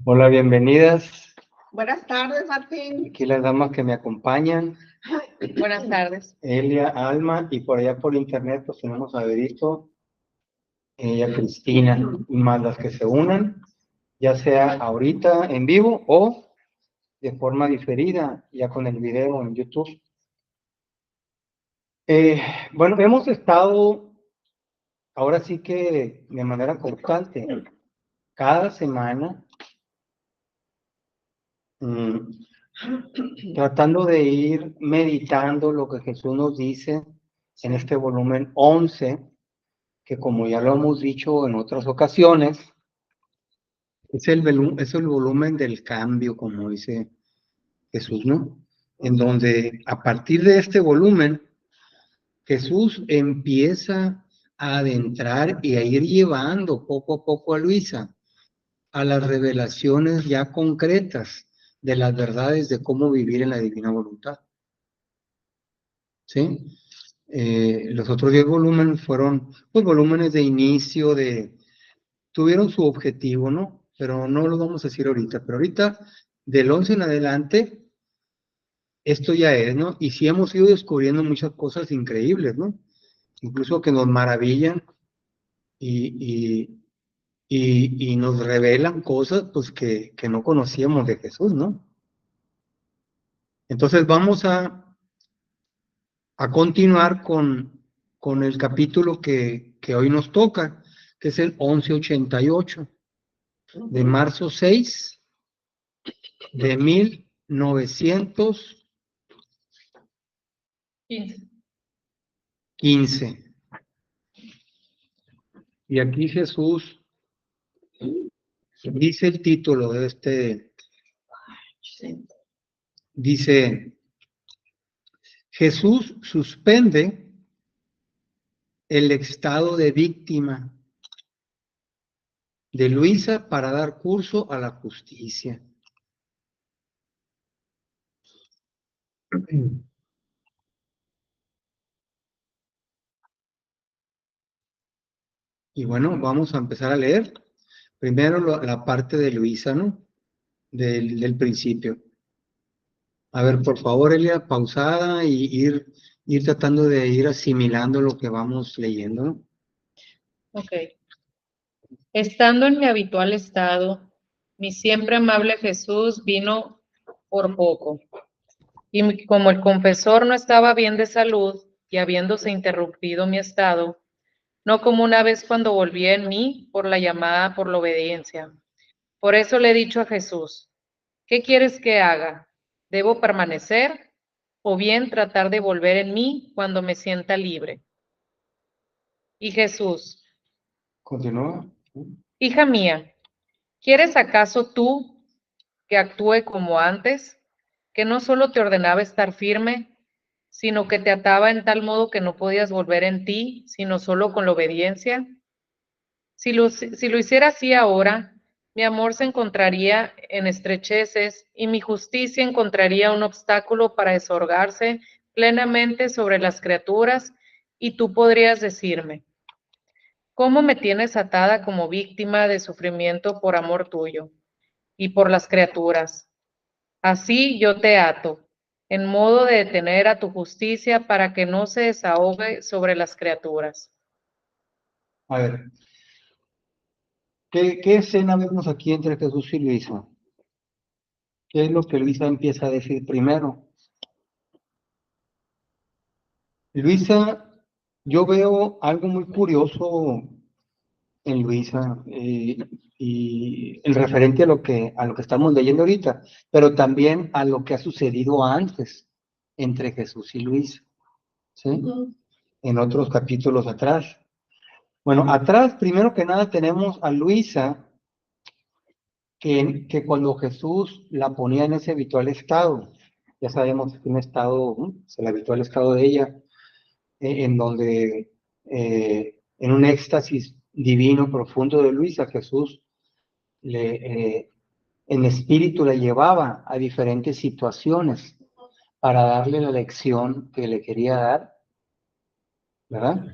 Hola, bienvenidas. Buenas tardes, Martín. Aquí las damas que me acompañan, Buenas tardes. Elia, Alma, y por allá por internet pues tenemos a Berito, a Cristina, y más las que se unan, ya sea ahorita en vivo o de forma diferida, ya con el video en YouTube. Bueno, hemos estado ahora sí que de manera constante, cada semana, tratando de ir meditando lo que Jesús nos dice en este volumen 11, que como ya lo hemos dicho en otras ocasiones, es el volumen del cambio, como dice Jesús, ¿no? En donde a partir de este volumen, Jesús empieza a adentrar y a ir llevando poco a poco a Luisa a las revelaciones ya concretas de las verdades de cómo vivir en la divina voluntad. ¿Sí? Los otros 10 volúmenes fueron pues volúmenes de inicio, tuvieron su objetivo, ¿no? Pero no lo vamos a decir ahorita, pero ahorita del 11 en adelante, esto ya es, ¿no? Y sí hemos ido descubriendo muchas cosas increíbles, ¿no? Incluso que nos maravillan y, y nos revelan cosas pues que no conocíamos de Jesús, ¿no? Entonces vamos a continuar con el capítulo que hoy nos toca, que es el 1188, de marzo 6 de 1915. Y aquí Jesús dice el título de dice, Jesús suspende el estado de víctima de Luisa para dar curso a la justicia. Y bueno, vamos a empezar a leer primero la parte de Luisa, ¿no? Del principio. A ver, por favor, Elia, pausada y ir tratando de ir asimilando lo que vamos leyendo, ¿no? Ok. Estando en mi habitual estado, mi siempre amable Jesús vino por poco. Y como el confesor no estaba bien de salud y habiéndose interrumpido mi estado, no como una vez cuando volví en mí por la llamada por la obediencia. Por eso le he dicho a Jesús, ¿qué quieres que haga? ¿Debo permanecer o bien tratar de volver en mí cuando me sienta libre? Y Jesús, Continúa. hija mía, ¿quieres acaso tú que actúe como antes, que no solo te ordenaba estar firme, sino que te ataba en tal modo que no podías volver en ti, sino solo con la obediencia? Si lo hiciera así ahora, mi amor se encontraría en estrecheces y mi justicia encontraría un obstáculo para desahogarse plenamente sobre las criaturas, y tú podrías decirme, ¿cómo me tienes atada como víctima de sufrimiento por amor tuyo y por las criaturas? Así yo te ato, en modo de detener a tu justicia para que no se desahogue sobre las criaturas. A ver, ¿qué escena vemos aquí entre Jesús y Luisa? ¿Qué es lo que Luisa empieza a decir primero? Luisa, yo veo algo muy curioso en Luisa, y el referente a lo que estamos leyendo ahorita, pero también a lo que ha sucedido antes entre Jesús y Luisa, ¿sí? En otros capítulos atrás. Bueno, atrás, primero que nada, tenemos a Luisa, que cuando Jesús la ponía en ese habitual estado, ya sabemos que un estado, es el habitual estado de ella, en donde en un éxtasis divino profundo de Luisa, Jesús en espíritu la llevaba a diferentes situaciones para darle la lección que le quería dar, ¿verdad?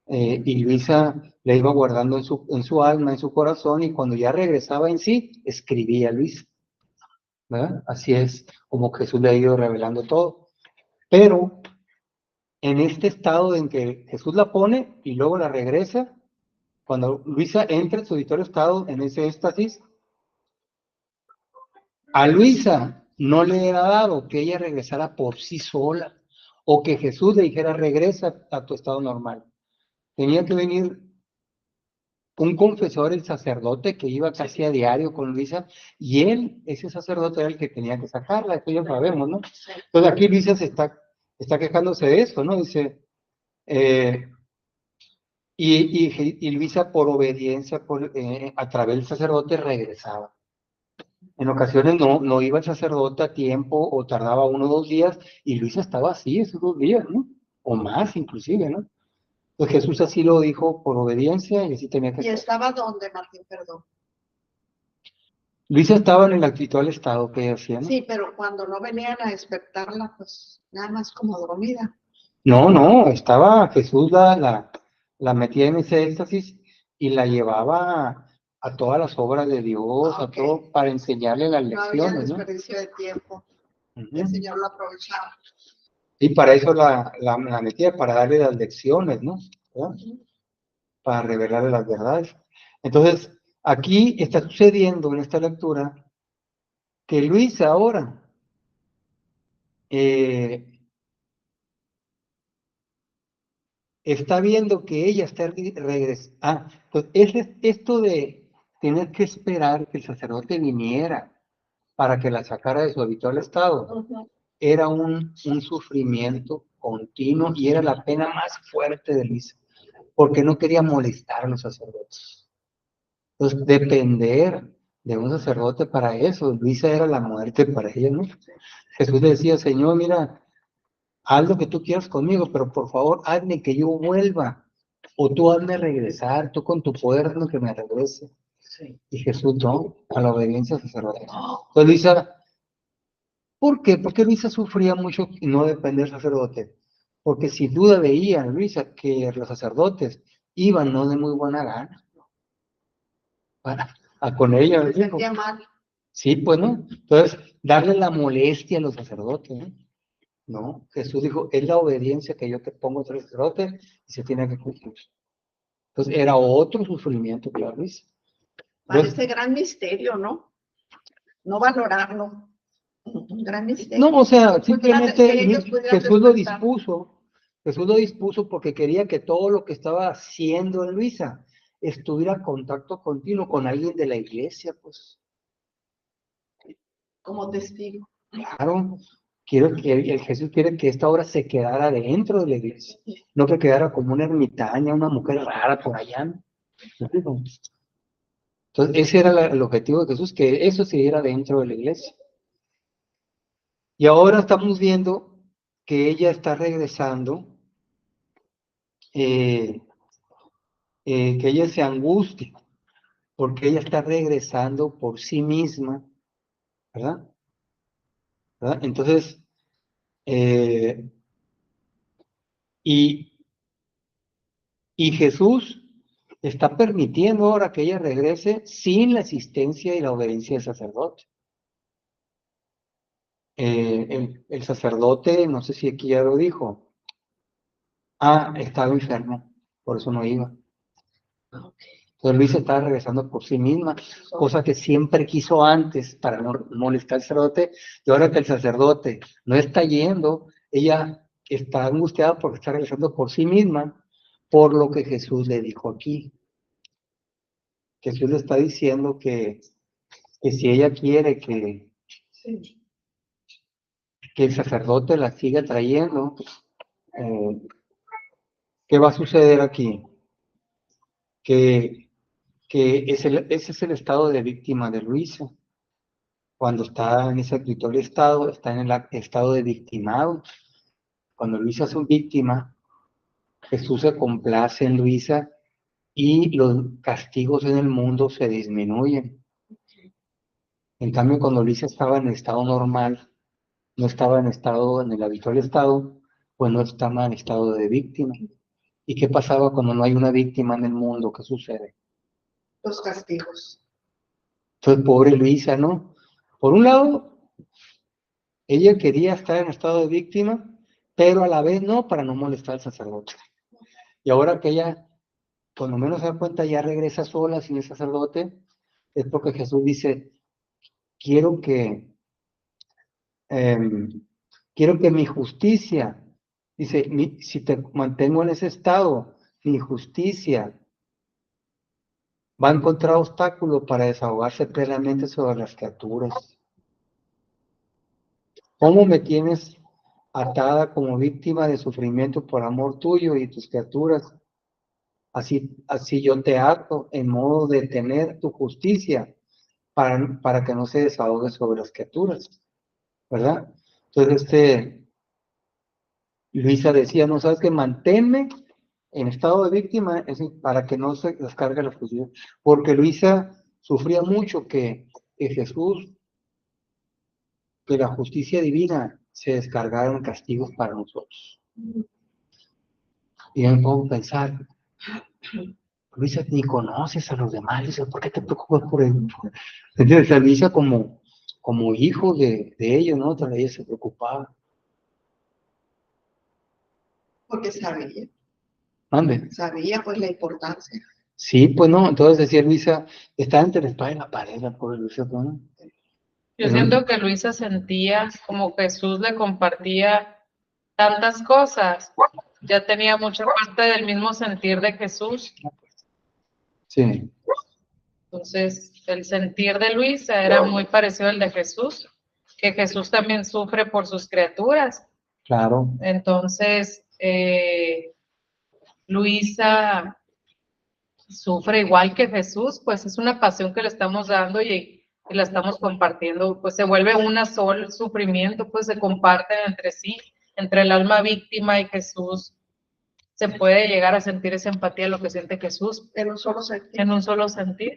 Y Luisa le iba guardando en su alma, en su corazón, y cuando ya regresaba en sí, escribía Luisa, ¿verdad? Así es como Jesús le ha ido revelando todo. Pero en este estado en que Jesús la pone y luego la regresa, cuando Luisa entra en su auditorio estado, en ese éxtasis, a Luisa no le era dado que ella regresara por sí sola, o que Jesús le dijera, regresa a tu estado normal. Tenía que venir un confesor, el sacerdote, que iba casi a diario con Luisa, y él, ese sacerdote, era el que tenía que sacarla, eso ya sabemos, ¿no? Entonces aquí Luisa está quejándose de eso, ¿no? Dice, y Luisa por obediencia, a través del sacerdote regresaba. En ocasiones no iba el sacerdote a tiempo o tardaba 1 o 2 días, y Luisa estaba así esos 2 días, ¿no? O más inclusive, ¿no? Pues Jesús así lo dijo por obediencia y así tenía que ¿Y ser. estaba dónde, Martín? Perdón. Luisa estaba en el actual estado que ella hacía, ¿no? Sí, pero cuando no venían a despertarla, pues nada más como dormida. No, estaba Jesús la metía en ese éxtasis y la llevaba a todas las obras de Dios, Ah, a ok. todo, para enseñarle las No había lecciones, ¿no? desperdicio de tiempo. El Ujú. Señor lo aprovechaba. Y para eso la metía, para darle las lecciones, ¿no? ¿verdad? Para revelarle las verdades. Entonces, aquí está sucediendo en esta lectura que Luisa ahora está viendo que ella está regresando. Entonces, esto de tener que esperar que el sacerdote viniera para que la sacara de su habitual estado, era un sufrimiento continuo y era la pena más fuerte de Luisa, porque no quería molestar a los sacerdotes. Entonces, depender de un sacerdote para eso, Luisa era la muerte para ella, ¿no? Jesús le decía, Señor, mira, haz lo que tú quieras conmigo, pero por favor, hazme que yo vuelva, o tú hazme regresar, tú con tu poder hazme que me regrese. Y Jesús no, a la obediencia sacerdotal. Entonces Luisa, ¿por qué? Porque Luisa sufría mucho y no depender del sacerdote. Porque sin duda veía Luisa que los sacerdotes iban no de muy buena gana con ella. Se sentía mal. Sí, pues no. Entonces, darle la molestia a los sacerdotes, ¿no? No, Jesús dijo, es la obediencia que yo te pongo entre los sacerdotes y se tiene que cumplir. Entonces, era otro sufrimiento para Luisa. Parece gran misterio, ¿no? No valorarlo. Un gran misterio. No, o sea, simplemente que ellos pudieran Jesús lo despertar. dispuso porque quería que todo lo que estaba haciendo en Luisa estuviera en contacto continuo con alguien de la iglesia, pues. Como testigo. Claro, el Jesús quiere que esta obra se quedara dentro de la iglesia, no que quedara como una ermitaña, una mujer rara por allá, ¿no? Entonces, ese era el objetivo de Jesús, que eso se diera dentro de la iglesia. Y ahora estamos viendo que ella está regresando, que ella se angustia, porque ella está regresando por sí misma, ¿verdad? ¿verdad? Entonces, y Jesús está permitiendo ahora que ella regrese sin la asistencia y la obediencia del sacerdote. El sacerdote, no sé si aquí ya lo dijo, estaba enfermo, por eso no iba. Entonces Luisa estaba regresando por sí misma, cosa que siempre quiso antes para no molestar al sacerdote, y ahora que el sacerdote no está yendo, ella está angustiada porque está regresando por sí misma, por lo que Jesús le dijo aquí. Jesús le está diciendo que si ella quiere que el sacerdote la siga trayendo, ¿qué va a suceder aquí? Que ese es el estado de víctima de Luisa. Cuando está en ese escritorio estado, está en el estado de victimado. Cuando Luisa es una víctima, Jesús se complace en Luisa y los castigos en el mundo se disminuyen. En cambio, cuando Luisa estaba en estado normal, no estaba en el habitual estado, pues no estaba en estado de víctima. ¿Y qué pasaba cuando no hay una víctima en el mundo? ¿Qué sucede? Los castigos. Entonces, pobre Luisa, ¿no? Por un lado, ella quería estar en estado de víctima, pero a la vez no, para no molestar al sacerdote. Y ahora que ella, por lo menos se da cuenta, ya regresa sola sin el sacerdote, es porque Jesús dice, quiero que, quiero que mi justicia, dice, si te mantengo en ese estado, mi justicia va a encontrar obstáculos para desahogarse plenamente sobre las criaturas. ¿Cómo me tienes atada como víctima de sufrimiento por amor tuyo y tus criaturas? Así yo te ato en modo de tener tu justicia para que no se desahogue sobre las criaturas, ¿verdad? Entonces, Luisa decía, no sabes que manténme en estado de víctima para que no se descargue la justicia, porque Luisa sufría mucho que Jesús, que la justicia divina se descargara en castigos para nosotros. Y yo me pongo a pensar, Luisa, ni conoces a los demás, Luisa, ¿por qué te preocupas por él? Entonces, Luisa como hijo de ellos, ¿no? También ella se preocupaba. Porque sabía. Mande. Sabía pues la importancia. Sí, pues no, entonces decía Luisa, está entre la espada y la pared, la pobre Luisa, ¿no? Yo siento que Luisa sentía como Jesús le compartía tantas cosas, ya tenía mucha parte del mismo sentir de Jesús. Sí, Entonces, el sentir de Luisa era muy parecido al de Jesús, que Jesús también sufre por sus criaturas. claro. Entonces, Luisa sufre igual que Jesús, pues es una pasión que le estamos dando y la estamos compartiendo, pues se vuelve una sola, el sufrimiento, pues se comparten entre sí, entre el alma víctima y Jesús. Se puede llegar a sentir esa empatía de lo que siente Jesús En un solo sentir. en un solo sentir.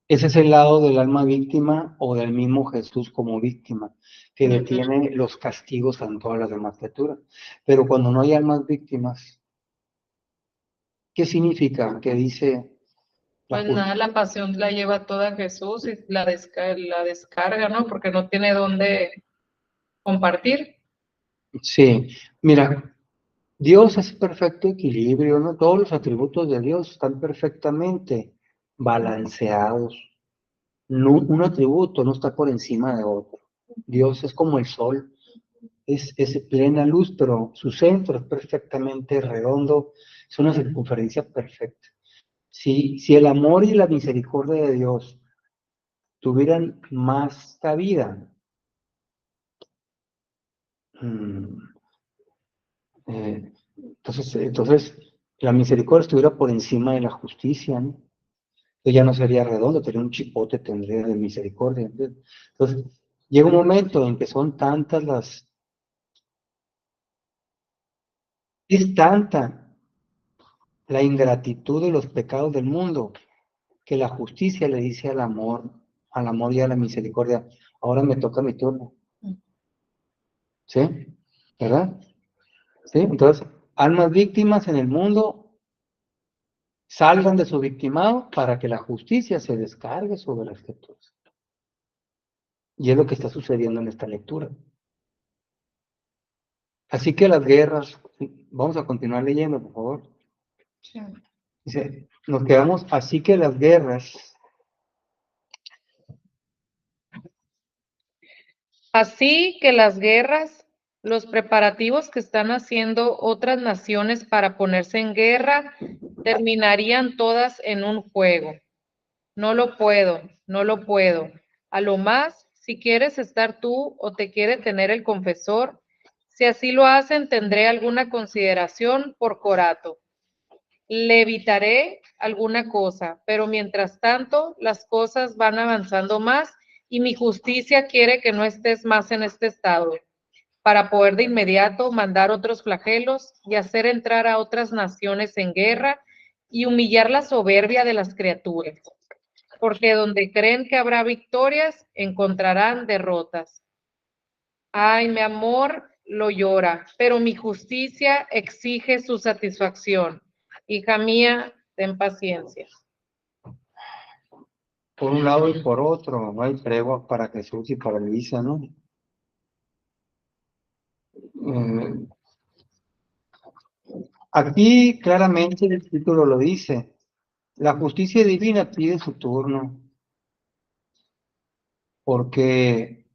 Ese es el lado del alma víctima o del mismo Jesús como víctima, que detiene los castigos a todas las demás criaturas. Pero cuando no hay almas víctimas, ¿qué significa? Que dice Pues nada, la pasión la lleva toda Jesús y la descarga, ¿no? Porque no tiene dónde compartir. sí, mira, Dios es perfecto equilibrio, ¿no? Todos los atributos de Dios están perfectamente balanceados. Un atributo no está por encima de otro. Dios es como el sol, es plena luz, pero su centro es perfectamente redondo, es una circunferencia perfecta. Si el amor y la misericordia de Dios tuvieran más cabida, entonces la misericordia estuviera por encima de la justicia, ¿no? Entonces ya no sería redondo, tendría un chipote, tendría de misericordia. Entonces, llega un momento en que son tantas es tanta la ingratitud de los pecados del mundo, que la justicia le dice al amor y a la misericordia, ahora me toca mi turno. ¿Sí? ¿Verdad? ¿Sí? Entonces, almas víctimas en el mundo salgan de su victimado para que la justicia se descargue sobre las criaturas. Y es lo que está sucediendo en esta lectura. Así que las guerras, vamos a continuar leyendo, por favor. Sí. Dice, nos quedamos, así que las guerras. Así que las guerras, los preparativos que están haciendo otras naciones para ponerse en guerra, terminarían todas en un juego. No lo puedo, no lo puedo. A lo más, si quieres estar tú o te quiere tener el confesor, si así lo hacen, tendré alguna consideración por corato. Le evitaré alguna cosa, pero mientras tanto, las cosas van avanzando más y mi justicia quiere que no estés más en este estado, para poder de inmediato mandar otros flagelos y hacer entrar a otras naciones en guerra y humillar la soberbia de las criaturas, porque donde creen que habrá victorias, encontrarán derrotas. Ay, mi amor, lo llora, pero mi justicia exige su satisfacción. Hija mía, ten paciencia. Por un lado y por otro, no hay tregua para Jesús y para Luisa, ¿no? Eh, Aquí claramente el título lo dice, la justicia divina pide su turno, porque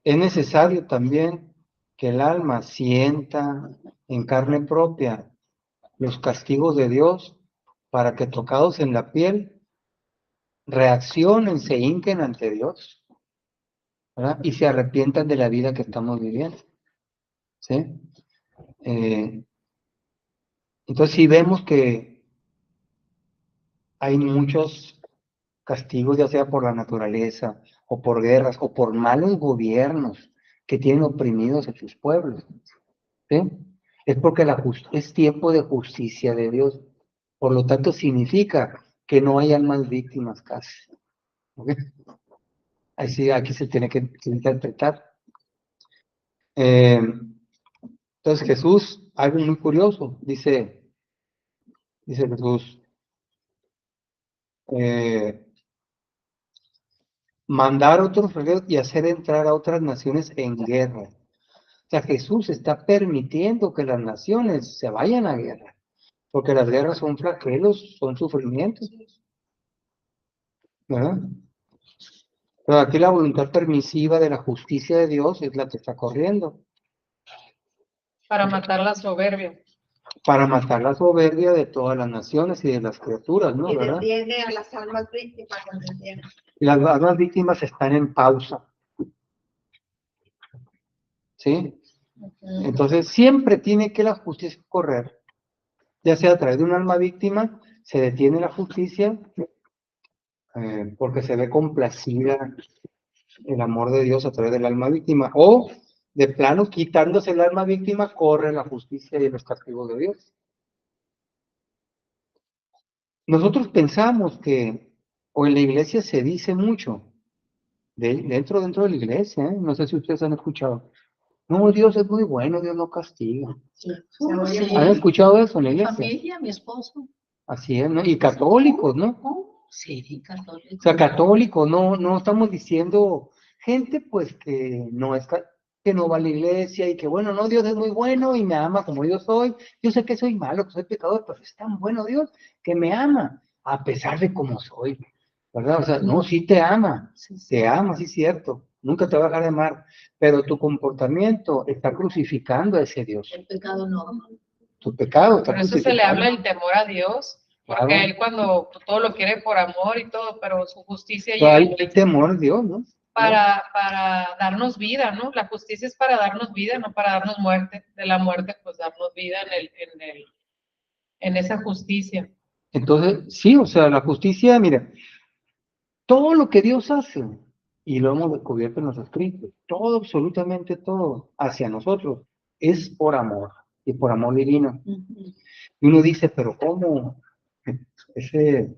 es necesario también que el alma sienta en carne propia los castigos de Dios para que tocados en la piel reaccionen, se hinquen ante Dios, ¿verdad? Y se arrepientan de la vida que estamos viviendo, ¿sí? Entonces, si vemos que hay muchos castigos, ya sea por la naturaleza, o por guerras, o por malos gobiernos que tienen oprimidos a sus pueblos, ¿sí? Es porque es tiempo de justicia de Dios. Por lo tanto, significa que no hayan más víctimas casi. ¿Ok? Así, aquí se tiene que interpretar. Eh, entonces, Jesús, algo muy curioso, dice Jesús, mandar a otros regalos y hacer entrar a otras naciones en guerra. O sea, Jesús está permitiendo que las naciones se vayan a guerra, porque las guerras son flagelos, son sufrimientos, ¿verdad? Pero aquí la voluntad permisiva de la justicia de Dios es la que está corriendo, Para matar la soberbia. para matar la soberbia de todas las naciones y de las criaturas, ¿no? Y ¿Verdad? detiene a las almas víctimas, las detiene. Y las almas víctimas están en pausa, ¿sí? Entonces siempre tiene que la justicia correr, ya sea a través de un alma víctima, se detiene la justicia, porque se ve complacida el amor de Dios a través del alma víctima, o de plano, quitándose el alma víctima, corre la justicia y los castigos de Dios. Nosotros pensamos que, o en la iglesia se dice mucho, dentro de la iglesia, no sé si ustedes han escuchado, no, Dios es muy bueno, Dios no castiga. Sí. ¿Han escuchado eso en la Mi iglesia? familia, mi esposo. Así es, ¿no? Y católicos, ¿no? Sí, católico. O sea, católicos, no estamos diciendo gente pues que no es que no va a la iglesia y que bueno, no, Dios es muy bueno y me ama como yo soy. Yo sé que soy malo, que soy pecador, pero es tan bueno Dios que me ama a pesar de cómo soy, ¿verdad? O sea, no, sí te ama, te ama, sí es cierto, nunca te va a dejar de amar, pero tu comportamiento está crucificando a ese Dios. El pecado no. Tu pecado está Por eso se le crucificando. habla el temor a Dios, porque Claro. Él cuando todo lo quiere por amor y todo, pero su justicia Pero llega hay temor de Dios, ¿no? para darnos vida, ¿no? La justicia es para darnos vida, no para darnos muerte. De la muerte, pues darnos vida en esa justicia. Entonces, sí, o sea, la justicia, mira, todo lo que Dios hace, y lo hemos descubierto en los escritos, todo, absolutamente todo, hacia nosotros, es por amor, y por amor divino. Y uno dice, pero ¿cómo? Ese,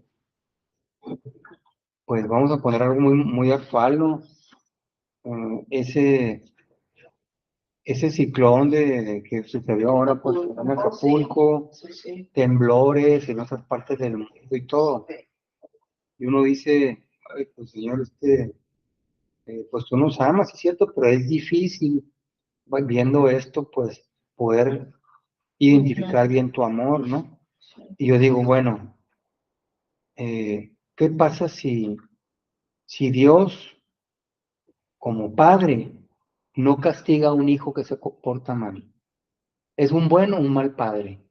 pues vamos a poner algo muy, muy actual, ¿no? Ese ciclón que sucedió ahora, pues, en Acapulco, temblores en otras partes del mundo y todo. Y uno dice, ay, pues Señor, pues tú nos amas, es cierto, pero es difícil, viendo esto, pues poder identificar bien tu amor, ¿no? Y yo digo, bueno, ¿qué pasa si Dios, como padre, no castiga a un hijo que se comporta mal? ¿Es un buen o un mal padre?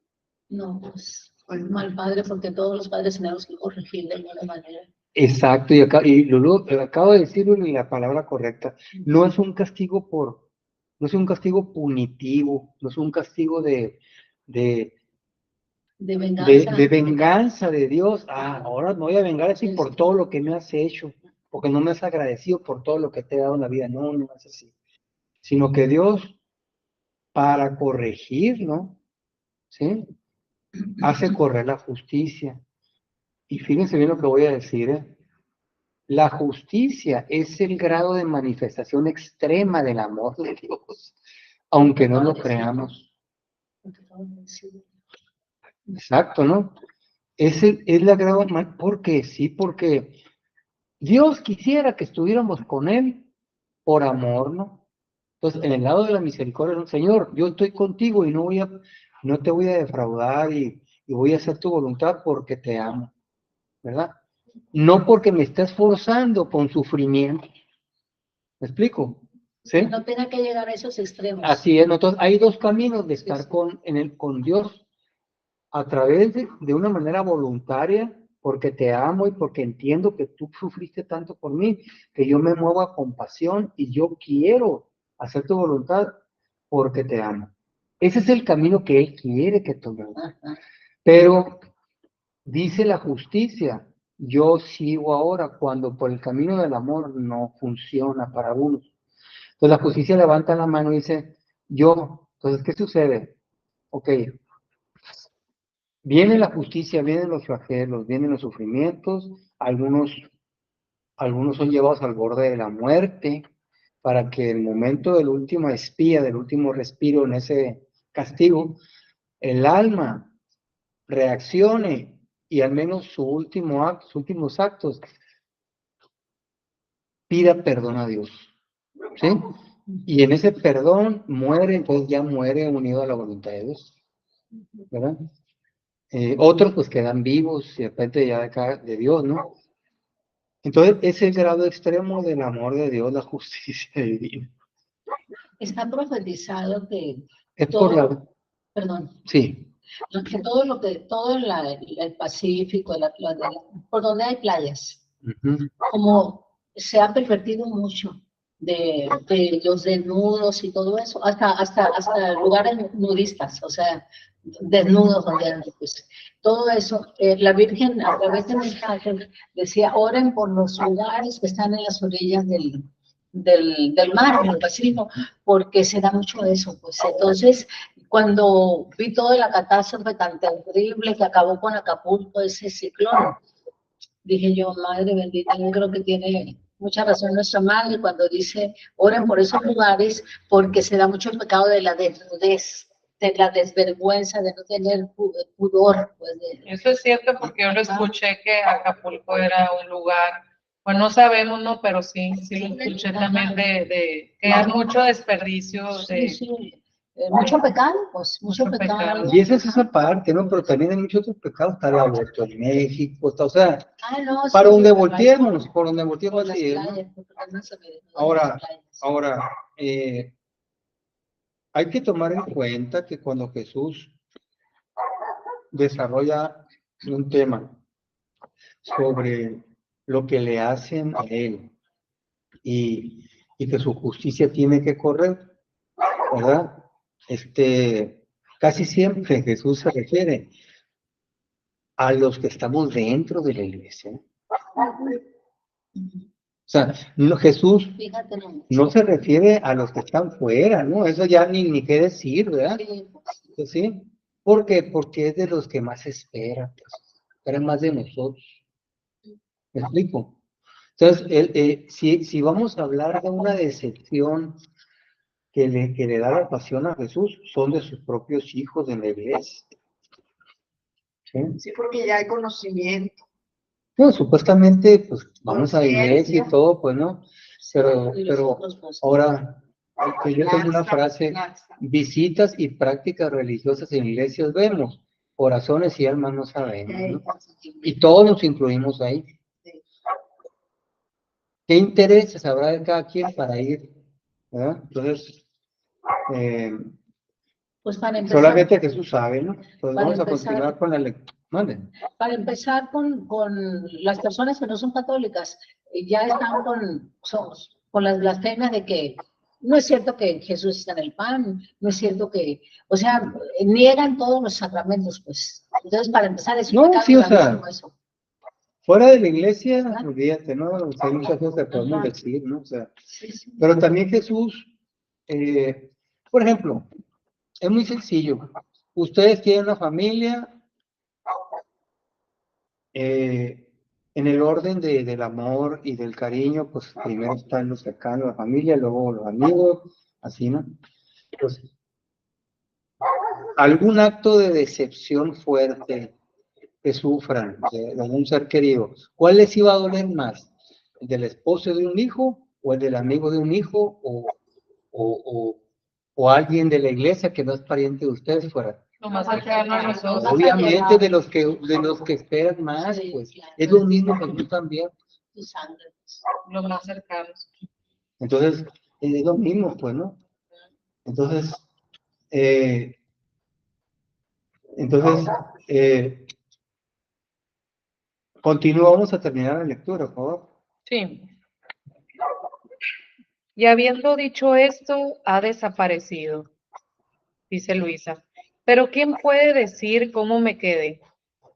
No, pues un mal padre, porque todos los padres tenemos que corregir de alguna manera. Exacto, y Lulú, acabo de decirlo en la palabra correcta. No es un castigo no es un castigo punitivo, no es un castigo de venganza. de venganza de Dios. Ah, ahora me voy a vengar así por todo lo que me has hecho, porque no me has agradecido por todo lo que te he dado en la vida. No, no es así. Sino que Dios, para corregir, ¿no? ¿Sí? Hace correr la justicia. Y fíjense bien lo que voy a decir, ¿eh? La justicia es el grado de manifestación extrema del amor de Dios, aunque no lo creamos. Exacto, ¿no? Es la grado, porque sí, porque Dios quisiera que estuviéramos con Él por amor, ¿no? Entonces, en el lado de la misericordia, ¿no? Señor, yo estoy contigo y no te voy a defraudar y voy a hacer tu voluntad porque te amo, ¿verdad? No porque me estés forzando con sufrimiento. ¿Me explico? ¿Sí? No tenga que llegar a esos extremos. Así es, ¿no? Entonces, hay dos caminos de estar con Dios, a través de una manera voluntaria, porque te amo y porque entiendo que tú sufriste tanto por mí, que yo me muevo a compasión y yo quiero hacer tu voluntad porque te amo. Ese es el camino que Él quiere que tomemos. Pero dice la justicia, yo sigo ahora cuando por el camino del amor no funciona para uno. Entonces la justicia levanta la mano y dice, entonces, ¿qué sucede? Ok, viene la justicia, vienen los flagelos, vienen los sufrimientos, algunos son llevados al borde de la muerte, para que el momento de la última espía, del último respiro en ese castigo, el alma reaccione y al menos sus últimos actos pida perdón a Dios. ¿Sí? Y en ese perdón muere, entonces ya muere unido a la voluntad de Dios. ¿Verdad? Otros pues quedan vivos y de repente ya de Dios, ¿no? Entonces, ese es el grado extremo del amor de Dios, la justicia divina. Está profetizado que Es por la... perdón, Sí. que todo el Pacífico, por donde hay playas, como se ha pervertido mucho de los desnudos y todo eso, hasta lugares nudistas, o sea, desnudos donde andan, pues. Todo eso, la Virgen a través de mensajes decía, oren por los lugares que están en las orillas del mar, del Pacífico, porque se da mucho eso, pues. Entonces, cuando vi toda la catástrofe tan terrible que acabó con Acapulco, ese ciclón, dije yo, Madre bendita, yo creo que tiene mucha razón nuestra madre cuando dice, oren por esos lugares, porque se da mucho el pecado de la desnudez, de la desvergüenza, de no tener pudor. Pues, Eso es cierto, porque yo lo escuché que Acapulco era un lugar, pues no sabemos, ¿no? Pero sí lo escuché también de que hay mucho desperdicio de... Sí. Mucho pecado, pues, mucho pecado. Y esa es esa parte, ¿no? Pero también hay muchos otros pecados, está el aborto en México, o sea, no, para sí, donde volteemos, por donde por volteemos las así es, playas, ¿no? porque no se ve, Ahora, hay que tomar en cuenta que cuando Jesús desarrolla un tema sobre lo que le hacen a él y que su justicia tiene que correr, ¿verdad? Casi siempre Jesús se refiere a los que estamos dentro de la iglesia. O sea, Jesús no se refiere a los que están fuera, ¿no? Eso ya ni qué decir, ¿verdad? ¿Sí? ¿Por qué? Porque es de los que más espera, pues. Espera más de nosotros. ¿Me explico? Entonces, si vamos a hablar de una decepción que le da la pasión a Jesús, son de sus propios hijos de la iglesia. Sí, porque ya hay conocimiento. No, supuestamente, pues vamos a la iglesia y todo, pues no. Pero ahora, que yo tengo una frase, visitas y prácticas religiosas en iglesias vemos, corazones y almas no sabemos, ¿no? Y todos nos incluimos ahí. ¿Qué intereses habrá de cada quien para ir? ¿Verdad? Entonces, pues para empezar, solamente Jesús sabe, ¿no? Pues vamos a empezar, continuar con la lectura. Para empezar con las personas que no son católicas, ya están con las blasfemias de que no es cierto que Jesús está en el pan, no es cierto que, o sea, niegan todos los sacramentos, pues. Entonces, para empezar, es un pecado gravísimo eso. Fuera de la iglesia, olvídate, ¿no? O sea, hay muchas cosas que podemos decir, ¿no? O sea, pero también Jesús, por ejemplo, es muy sencillo. Ustedes tienen una familia, en en el orden del amor y del cariño, pues primero están los cercanos, la familia, luego los amigos, así, ¿no? Pues, algún acto de decepción fuerte que sufran de algún ser querido, ¿cuál les iba a doler más? ¿El del esposo de un hijo o el del amigo de un hijo o alguien de la iglesia que no es pariente de ustedes fuera? Lo más cercano a nosotros. Obviamente de los que esperan más, Sí, pues claro. es lo mismo que tú también. Tu sangre. Los más cercanos. Entonces, es lo mismo, pues, ¿no? Entonces, eh, continuamos a terminar la lectura, por favor. Sí. Y habiendo dicho esto, ha desaparecido, dice Luisa. Pero ¿quién puede decir cómo me quedé?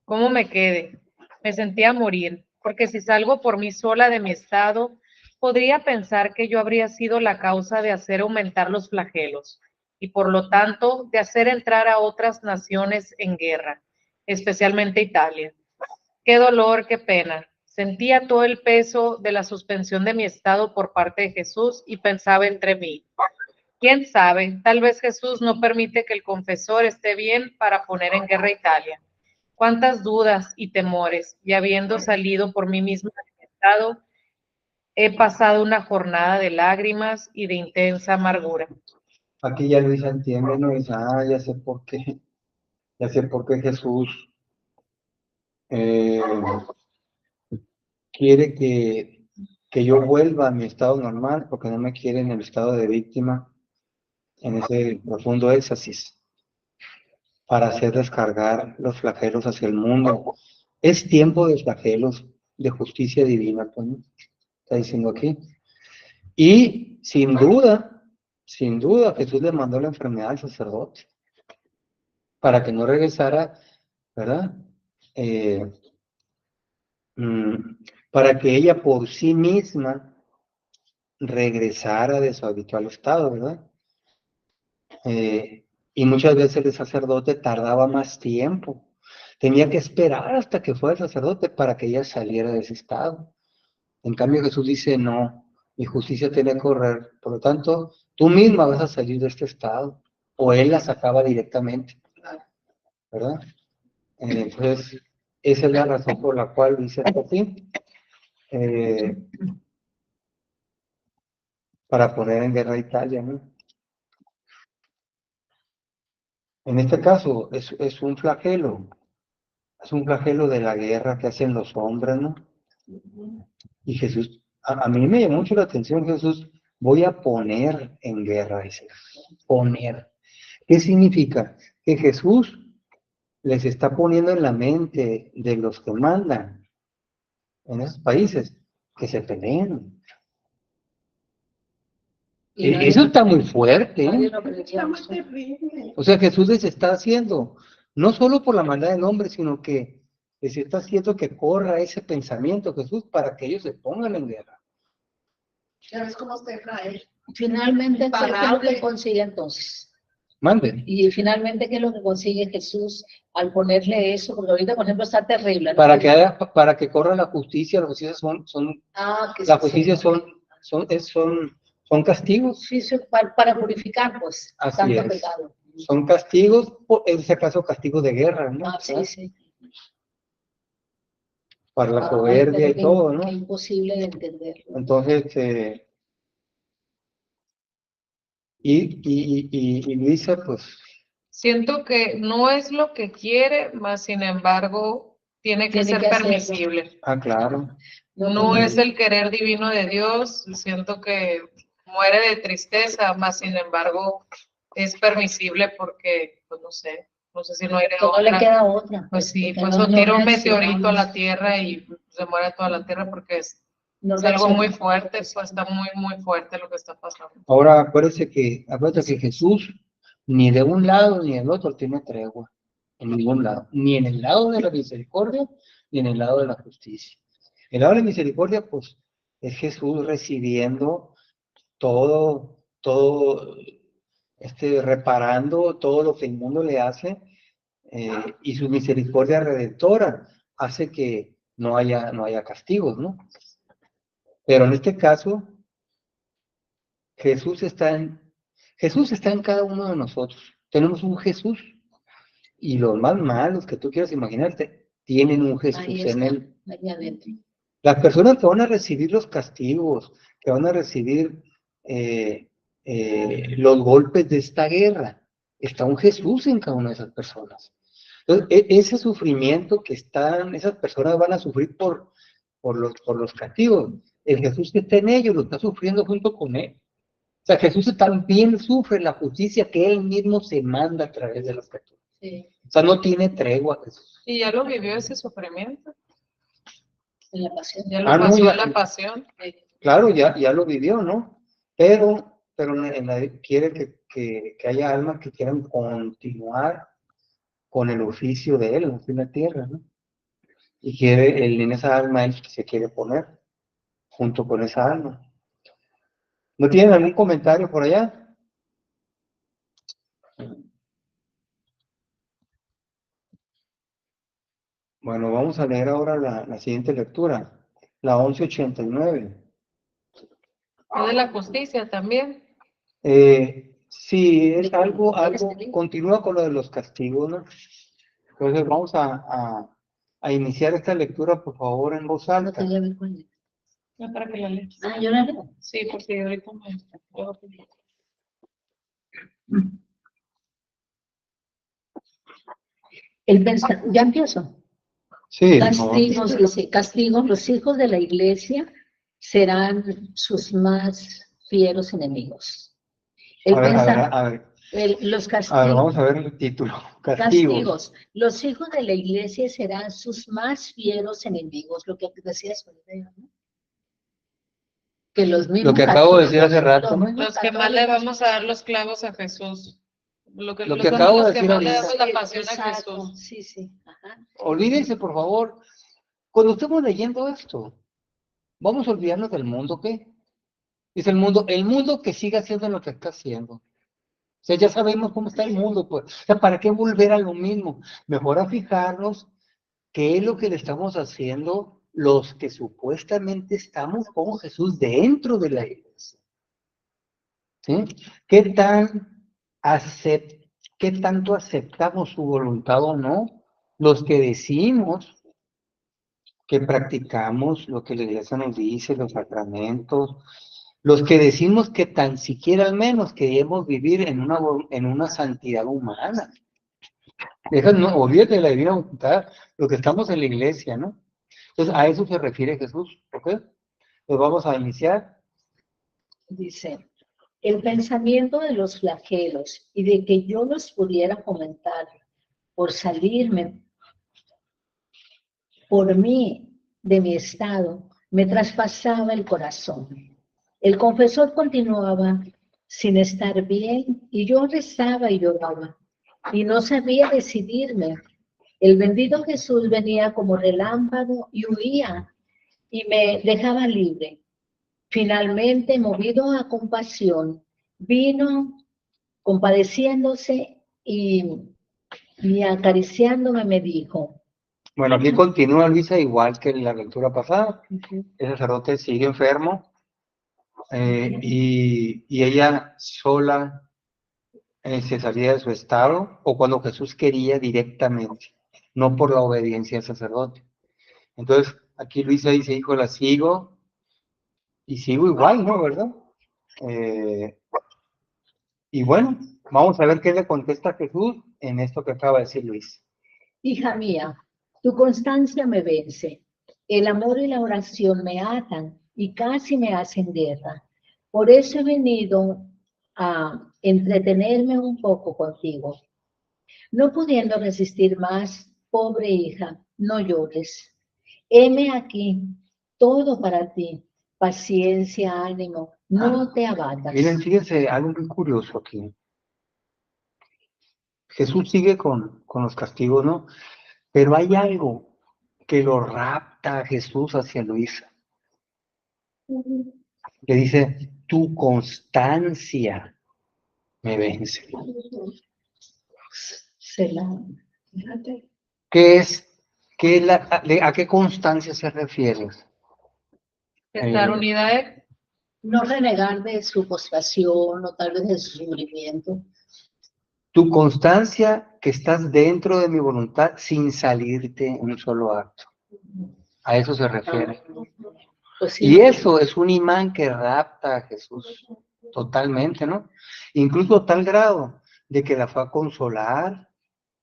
¿Cómo me quedé? Me sentía morir, porque si salgo por mí sola de mi estado, podría pensar que yo habría sido la causa de hacer aumentar los flagelos y por lo tanto de hacer entrar a otras naciones en guerra, especialmente Italia. Qué dolor, qué pena. Sentía todo el peso de la suspensión de mi estado por parte de Jesús y pensaba entre mí. ¿Quién sabe? Tal vez Jesús no permite que el confesor esté bien para poner en guerra Italia. Cuántas dudas y temores, y habiendo salido por mí misma de mi estado, he pasado una jornada de lágrimas y de intensa amargura. Aquí ya Luisa entiende, ¿no? Dice, ya sé por qué Jesús eh, quiere que yo vuelva a mi estado normal, porque no me quiere en el estado de víctima, en ese profundo éxtasis, para hacer descargar los flagelos hacia el mundo. Es tiempo de flagelos, de justicia divina, pues, ¿no? Está diciendo aquí. Y sin duda, Jesús le mandó la enfermedad al sacerdote, para que no regresara, ¿verdad? Eh, para que ella por sí misma regresara de su habitual estado, ¿verdad? Y muchas veces el sacerdote tardaba más tiempo. Tenía que esperar hasta que fuera el sacerdote para que ella saliera de ese estado. En cambio Jesús dice, no, mi justicia tiene que correr. Por lo tanto, tú misma vas a salir de este estado. O Él la sacaba directamente, ¿verdad? Entonces, esa es la razón por la cual dice así. Para poner en guerra a Italia, ¿no? En este caso es un flagelo de la guerra que hacen los hombres, ¿no? Y Jesús, a mí me llamó mucho la atención, Jesús, voy a poner en guerra, dice, poner. ¿Qué significa? Que Jesús les está poniendo en la mente de los que mandan en esos países que se peleen. Y eso está muy fuerte, ¿eh? Está muy terrible. O sea, Jesús les está haciendo, no solo por la maldad del hombre, sino que les está haciendo que corra ese pensamiento, Jesús, para que ellos se pongan en guerra. Ya ves cómo está Israel. Finalmente, ¿qué es lo que consigue entonces? Manden. Y finalmente, ¿qué es lo que consigue Jesús al ponerle eso? Porque ahorita, por ejemplo, está terrible, ¿no? Para que corra la justicia, la justicia son castigos. Sí, sí, para purificar, pues, Así tanto es. pecado. Son castigos, en ese caso castigos de guerra, ¿no? Sí, sí. Para la soberbia y todo, ¿no? Es imposible de entender. Entonces, y Luisa, pues, Siento que no es lo que quiere, mas sin embargo tiene que ser permisible. claro. No es el querer divino de Dios, siento que muere de tristeza, mas sin embargo es permisible porque, pues no sé si no hay de No le queda otra. Pues sí, pues o tira un meteorito a la Tierra y se muere toda la Tierra porque es algo muy fuerte, pues está muy, muy fuerte lo que está pasando. Ahora, acuérdate que Jesús ni de un lado ni del otro tiene tregua, en ningún lado, ni en el lado de la misericordia, ni en el lado de la justicia. El lado de la misericordia, pues, es Jesús recibiendo todo, reparando todo lo que el mundo le hace, y su misericordia redentora hace que no haya castigos, ¿no? Pero en este caso, Jesús está en cada uno de nosotros. Tenemos un Jesús. Y los más malos que tú quieras imaginarte, tienen un Ahí Jesús está, en él. ahí adentro. Las personas que van a recibir los castigos, que van a recibir los golpes de esta guerra, está un Jesús en cada una de esas personas. Entonces, ese sufrimiento que esas personas van a sufrir por los castigos, el Jesús que está en ellos lo está sufriendo junto con él. O sea, Jesús también sufre la justicia que él mismo se manda a través de las criaturas. Sí, O sea, no tiene tregua Jesús. ¿Y ya lo vivió ese sufrimiento? en la pasión. ¿Ya lo Ah, no, pasó ya- en la pasión? Claro, ya lo vivió, ¿no? Pero quiere que haya almas que quieran continuar con el oficio de él aquí en la tierra, ¿no? Y en esa alma él se quiere poner junto con esa alma. ¿No tienen algún comentario por allá? Bueno, vamos a leer ahora la siguiente lectura, la 1189. ¿Es de la justicia también? Sí, es algo, continúa con lo de los castigos, ¿no? Entonces vamos a iniciar esta lectura, por favor, en voz No alta. tenía que ver con él. No, para que la leas. Ah, yo la leo. Sí, porque ahorita me puedo pedir. Ya empiezo. Sí, Castigos, dice, castigos, los hijos de la iglesia serán sus más fieros enemigos. El a ver, los a ver, castigos, vamos a ver el título. Castigos. castigos, los hijos de la iglesia serán sus más fieros enemigos, lo que decías ahorita, ¿no? Que los mismos Lo que acabo de decir hace rato, ¿no? Los que más le vamos a dar los clavos a Jesús. Lo que Lo que somos acabo de los que decir más le ahorita. damos la pasión a Exacto, Jesús. sí, sí, ajá. Olvídense, por favor, cuando estemos leyendo esto, vamos a olvidarnos del mundo, ¿qué? Dice el mundo que siga haciendo lo que está haciendo. O sea, ya sabemos cómo está el mundo, pues. O sea, ¿para qué volver a lo mismo? Mejor a fijarnos qué es lo que le estamos haciendo los que supuestamente estamos con Jesús dentro de la iglesia. ¿Sí? ¿Qué tanto aceptamos su voluntad o no? Los que decimos que practicamos lo que la iglesia nos dice, los sacramentos, los que decimos que tan siquiera al menos queremos vivir en una santidad humana. No, olvídate de la divina voluntad, lo que estamos en la iglesia, ¿no? Entonces, a eso se refiere Jesús, ¿ok? Pues vamos a iniciar. Dice, el pensamiento de los flagelos y de que yo los pudiera comentar por salirme por mí de mi estado, me traspasaba el corazón. El confesor continuaba sin estar bien y yo rezaba y lloraba y no sabía decidirme. El bendito Jesús venía como relámpago y huía y me dejaba libre. Finalmente, movido a compasión, vino compadeciéndose y acariciándome me dijo. Bueno, aquí continúa Luisa igual que en la lectura pasada. El sacerdote sigue enfermo y ella sola se salía de su estado o cuando Jesús quería directamente, no por la obediencia al sacerdote. Entonces, aquí Luisa dice, hijo, la sigo y sigo igual, ¿no? ¿Verdad? Y bueno, vamos a ver qué le contesta Jesús en esto que acaba de decir Luis. Hija mía, tu constancia me vence. El amor y la oración me atan y casi me hacen guerra. Por eso he venido a entretenerme un poco contigo. No pudiendo resistir más, pobre hija, no llores. Heme aquí, todo para ti. Paciencia, ánimo, no te abatas. Miren, fíjense algo muy curioso aquí. Jesús sigue con los castigos, ¿no? Pero hay algo que lo rapta a Jesús hacia Luisa. Que dice, tu constancia me vence. Se la... ¿Qué es ¿A qué constancia se refiere? Estar unida a Él. No renegar de su postración o tal vez de su sufrimiento. Tu constancia que estás dentro de mi voluntad sin salirte en un solo acto. A eso se refiere. Pues sí, Y eso es un imán que rapta a Jesús totalmente, ¿no? Incluso a tal grado de que la fue a consolar.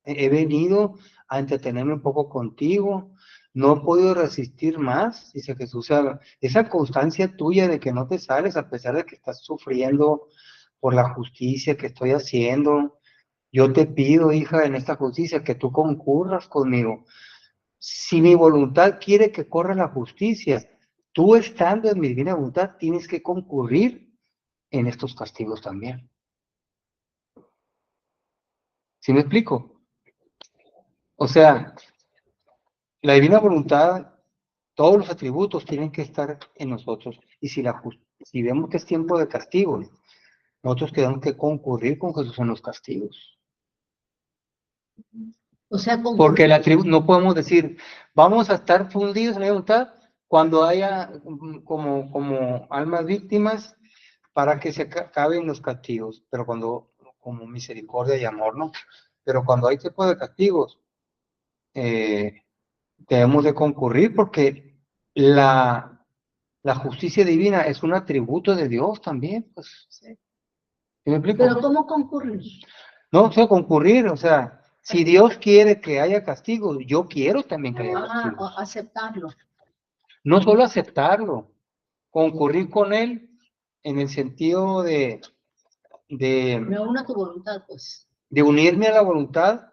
He venido a entretenerme un poco contigo. No he podido resistir más, dice Jesús. O sea, esa constancia tuya de que no te sales a pesar de que estás sufriendo por la justicia que estoy haciendo. Yo te pido, hija, en esta justicia, que tú concurras conmigo. Si mi voluntad quiere que corra la justicia, tú estando en mi divina voluntad, tienes que concurrir en estos castigos también. ¿Sí me explico? O sea, la divina voluntad, todos los atributos tienen que estar en nosotros. Y si vemos que es tiempo de castigo, nosotros tenemos que concurrir con Jesús en los castigos. o sea, Porque no podemos decir, vamos a estar fundidos en la voluntad cuando haya como almas víctimas para que se acaben los castigos, pero como misericordia y amor, ¿no? Pero cuando hay tipo de castigos, debemos de concurrir porque la justicia divina es un atributo de Dios también, pues. ¿Sí me explico? pero ¿cómo concurrir? No, o sea, concurrir, o sea, si Dios quiere que haya castigo, yo quiero también que haya castigo. Aceptarlo. No solo aceptarlo, concurrir con Él en el sentido Me uno a tu voluntad, pues. de unirme a la voluntad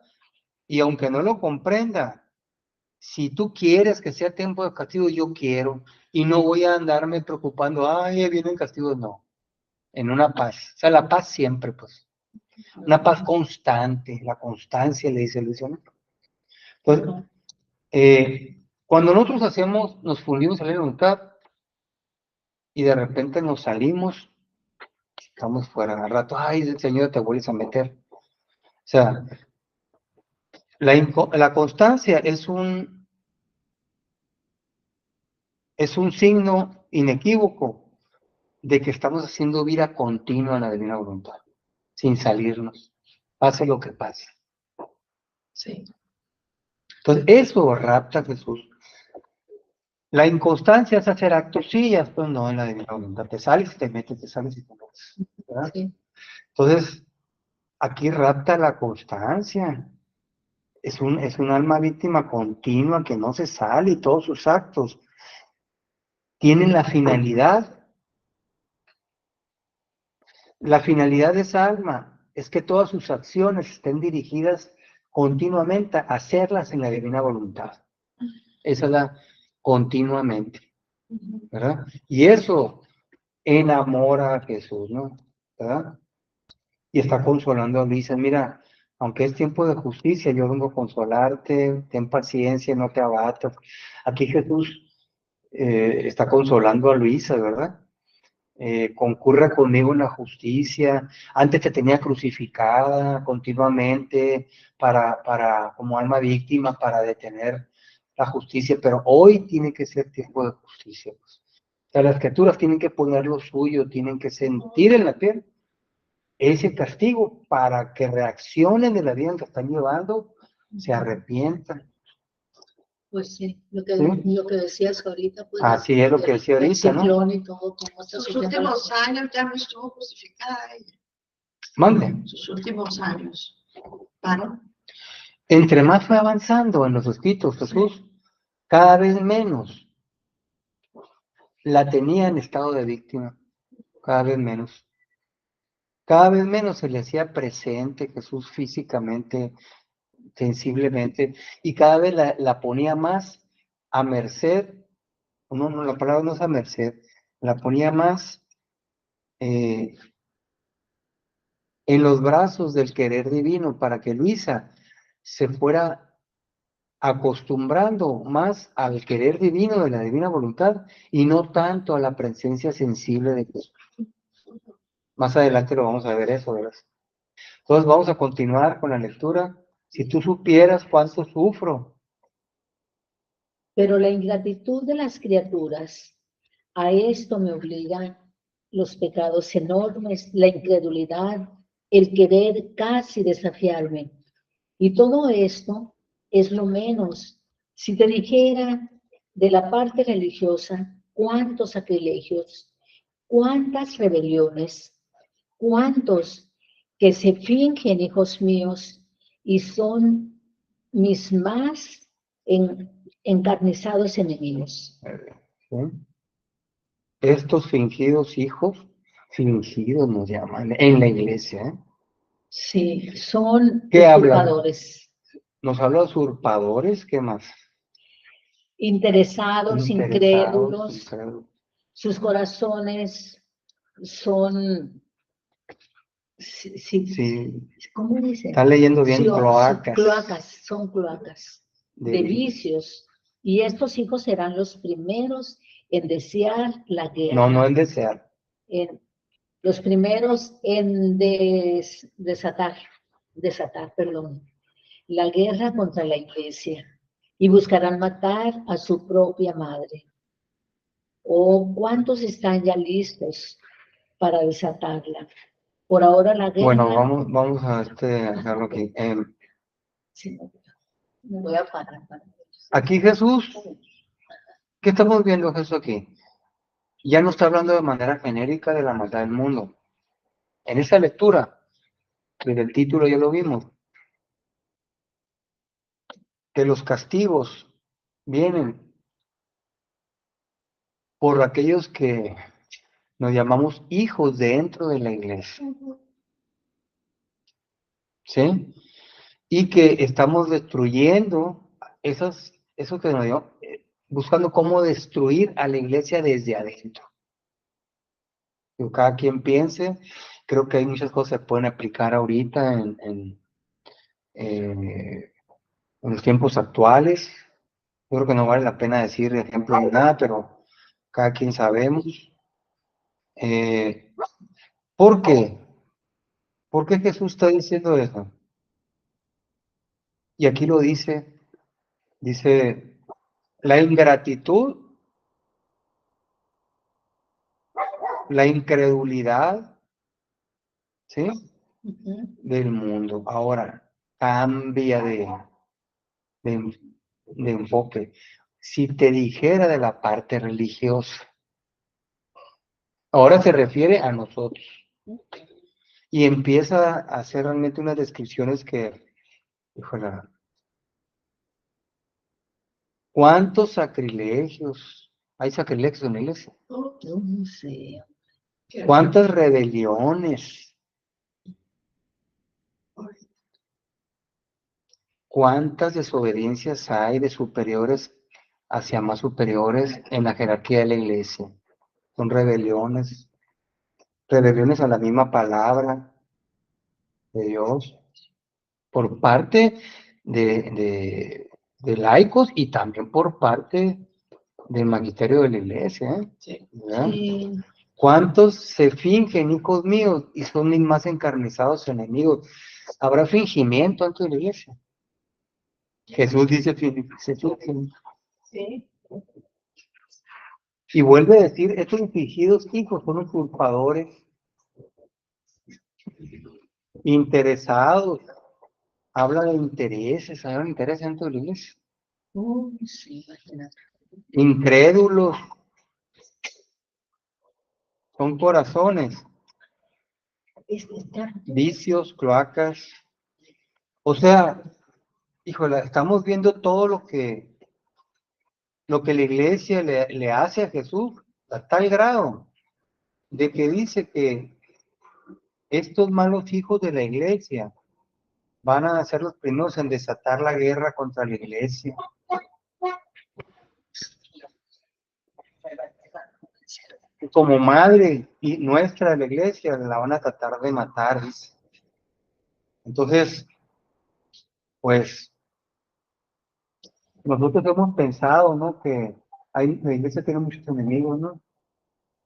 y aunque no lo comprenda, si tú quieres que sea tiempo de castigo, yo quiero y no voy a andarme preocupando, ay, vienen castigos, no, en una paz, o sea, la paz siempre, pues, una paz constante, la constancia, le dice Luis, ¿no? Entonces, cuando nosotros nos fundimos en la voluntad y de repente nos salimos, estamos fuera al rato, ay, el Señor te vuelves a meter. O sea, la constancia es un signo inequívoco de que estamos haciendo vida continua en la divina voluntad, sin salirnos, pase lo que pase. Sí. Entonces, eso rapta a Jesús. La inconstancia es hacer actos, sí, pues no, en la divina voluntad. Te sales y te metes, te sales y te metes. ¿Verdad? Sí. Entonces, aquí rapta la constancia. Es un alma víctima continua que no se sale y todos sus actos tienen la finalidad de esa alma es que todas sus acciones estén dirigidas continuamente a hacerlas en la divina voluntad. Esa es la continuamente, ¿verdad? Y eso enamora a Jesús, ¿no? ¿Verdad? Y está consolando a Luisa, mira, aunque es tiempo de justicia, yo vengo a consolarte, ten paciencia, no te abatas. Aquí Jesús está consolando a Luisa, ¿verdad? Concurra conmigo en la justicia. Antes te tenía crucificada continuamente como alma víctima para detener la justicia, pero hoy tiene que ser tiempo de justicia. Pues. O sea, las criaturas tienen que poner lo suyo, tienen que sentir en la piel ese castigo para que reaccionen de la vida en que están llevando, se arrepientan. Pues sí, lo que decías ahorita. Pues, así es lo que decía ahorita, ¿no? Y todo, como sus últimos años ya no estuvo crucificada ella. Mande. Sus últimos años. ¿Claro? Entre más fue avanzando en los escritos Jesús, cada vez menos la tenía en estado de víctima, cada vez menos. Cada vez menos se le hacía presente Jesús físicamente, sensiblemente, y cada vez la ponía más a merced, no, la palabra no es a merced, la ponía más en los brazos del querer divino para que Luisa se fuera acostumbrando más al querer divino de la divina voluntad y no tanto a la presencia sensible de Jesús. Más adelante lo vamos a ver eso, ¿verdad? Entonces vamos a continuar con la lectura. Si tú supieras cuánto sufro Pero la ingratitud de las criaturas, a esto me obligan los pecados enormes, la incredulidad, el querer casi desafiarme. Y todo esto es lo menos. Si te dijera de la parte religiosa, cuántos sacrilegios, cuántas rebeliones, cuántos que se fingen hijos míos y son mis más encarnizados enemigos. ¿Sí? Estos fingidos hijos, fingidos nos llaman en la iglesia, ¿eh? Sí, son ¿Qué hablan? usurpadores, Nos habla de usurpadores, ¿qué más? interesados, incrédulos, incrédulos. sus corazones son, Sí, ¿cómo dice? está leyendo bien, Sí, cloacas. son cloacas de vicios. Y estos hijos serán los primeros en desear la guerra. No, no el desear. Los primeros en desatar, la guerra contra la iglesia. Y buscarán matar a su propia madre. ¿O cuántos están ya listos para desatarla? Por ahora la guerra... Bueno, vamos a dejarlo aquí. Sí, me voy a parar. Aquí Jesús, ¿qué estamos viendo Jesús aquí? Ya no está hablando de manera genérica de la maldad del mundo. En esa lectura, desde el título ya lo vimos, que los castigos vienen por aquellos que nos llamamos hijos dentro de la iglesia. ¿Sí? Y que estamos destruyendo eso que nos dio, buscando cómo destruir a la iglesia desde adentro. Que cada quien piense, creo que hay muchas cosas que se pueden aplicar ahorita en los tiempos actuales. Yo creo que no vale la pena decir ejemplo de nada, pero cada quien sabemos. ¿Por qué? ¿Por qué Jesús está diciendo eso? Y aquí lo dice, la ingratitud, la incredulidad, ¿sí? Del mundo. Ahora, cambia de enfoque. Si te dijera de la parte religiosa, ahora se refiere a nosotros. Y empieza a hacer realmente unas descripciones que, híjole, ¿cuántos sacrilegios? ¿Hay sacrilegios en la iglesia? No sé. ¿Cuántas rebeliones? ¿Cuántas desobediencias hay de superiores hacia más superiores en la jerarquía de la iglesia? Son rebeliones a la misma palabra de Dios, por parte de laicos y también por parte del magisterio de la iglesia, ¿eh? Sí. ¿Cuántos se fingen hijos míos y son mis más encarnizados enemigos? ¿Habrá fingimiento dentro de la iglesia? Jesús dice Sí. y vuelve a decir, estos fingidos hijos son usurpadores, interesados, habla de intereses, habla de intereses dentro de la iglesia. Sí, imagínate. Incrédulos, son corazones, vicios, cloacas. O sea, híjole, estamos viendo todo lo que la iglesia le hace a Jesús a tal grado de que dice que estos malos hijos de la iglesia van a ser los primeros en desatar la guerra contra la iglesia. Como madre y nuestra de la iglesia la van a tratar de matar, dice. Entonces, pues, nosotros hemos pensado, ¿no? Que la iglesia tiene muchos enemigos, ¿no?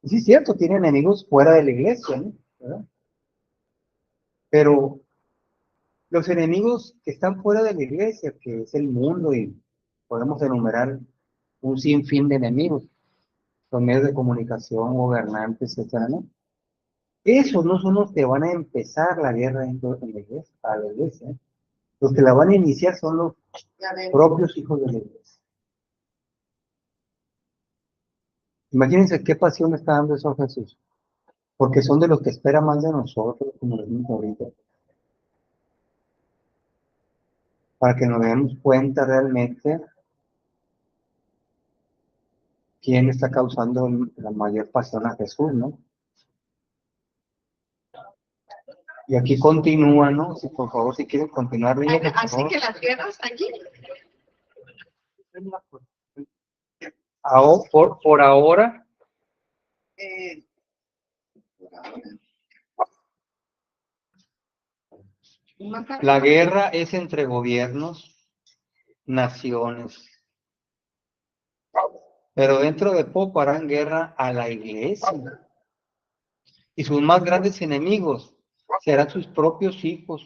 Y sí, es cierto, tiene enemigos fuera de la iglesia, ¿no? ¿Verdad? Pero los enemigos que están fuera de la iglesia, que es el mundo, y podemos enumerar un sinfín de enemigos, los medios de comunicación, gobernantes, etcétera, ¿no? Esos no son los que van a empezar la guerra dentro de la iglesia, a la iglesia. Los que la van a iniciar son los propios hijos de la iglesia. Imagínense qué pasión está dando eso a Jesús, porque son de los que espera más de nosotros, como decimos ahorita, para que nos demos cuenta realmente quién está causando la mayor pasión a Jesús, ¿no? Y aquí continúa, ¿no? Si, por favor, si quieren continuar leyendo, por Así favor. que la tierra está aquí. Por ahora, Por ahora. Más tarde. la guerra es entre gobiernos, naciones, pero dentro de poco harán guerra a la iglesia. Y sus más grandes enemigos serán sus propios hijos.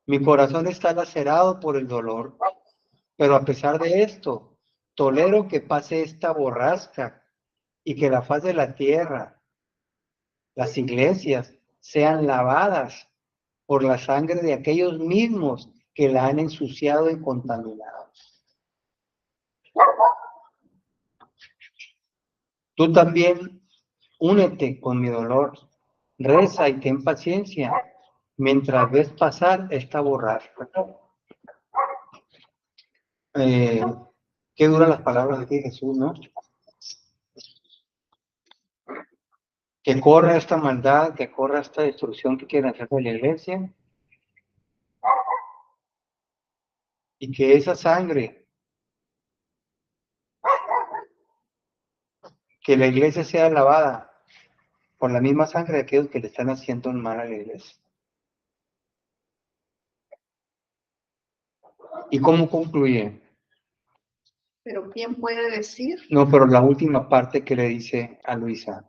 Mi corazón está lacerado por el dolor, pero a pesar de esto, tolero que pase esta borrasca y que la faz de la tierra, las iglesias, sean lavadas por la sangre de aquellos mismos que la han ensuciado y contaminado. Tú también únete con mi dolor, reza y ten paciencia mientras ves pasar esta borrasca. Qué duran las palabras de Jesús, ¿no? Que corra esta maldad, que corra esta destrucción que quieren hacer de la iglesia, y que esa sangre, que la iglesia sea lavada por la misma sangre de aquellos que le están haciendo un mal a la iglesia. ¿Y cómo concluye? Pero ¿quién puede decir? No, pero la última parte que le dice a Luisa.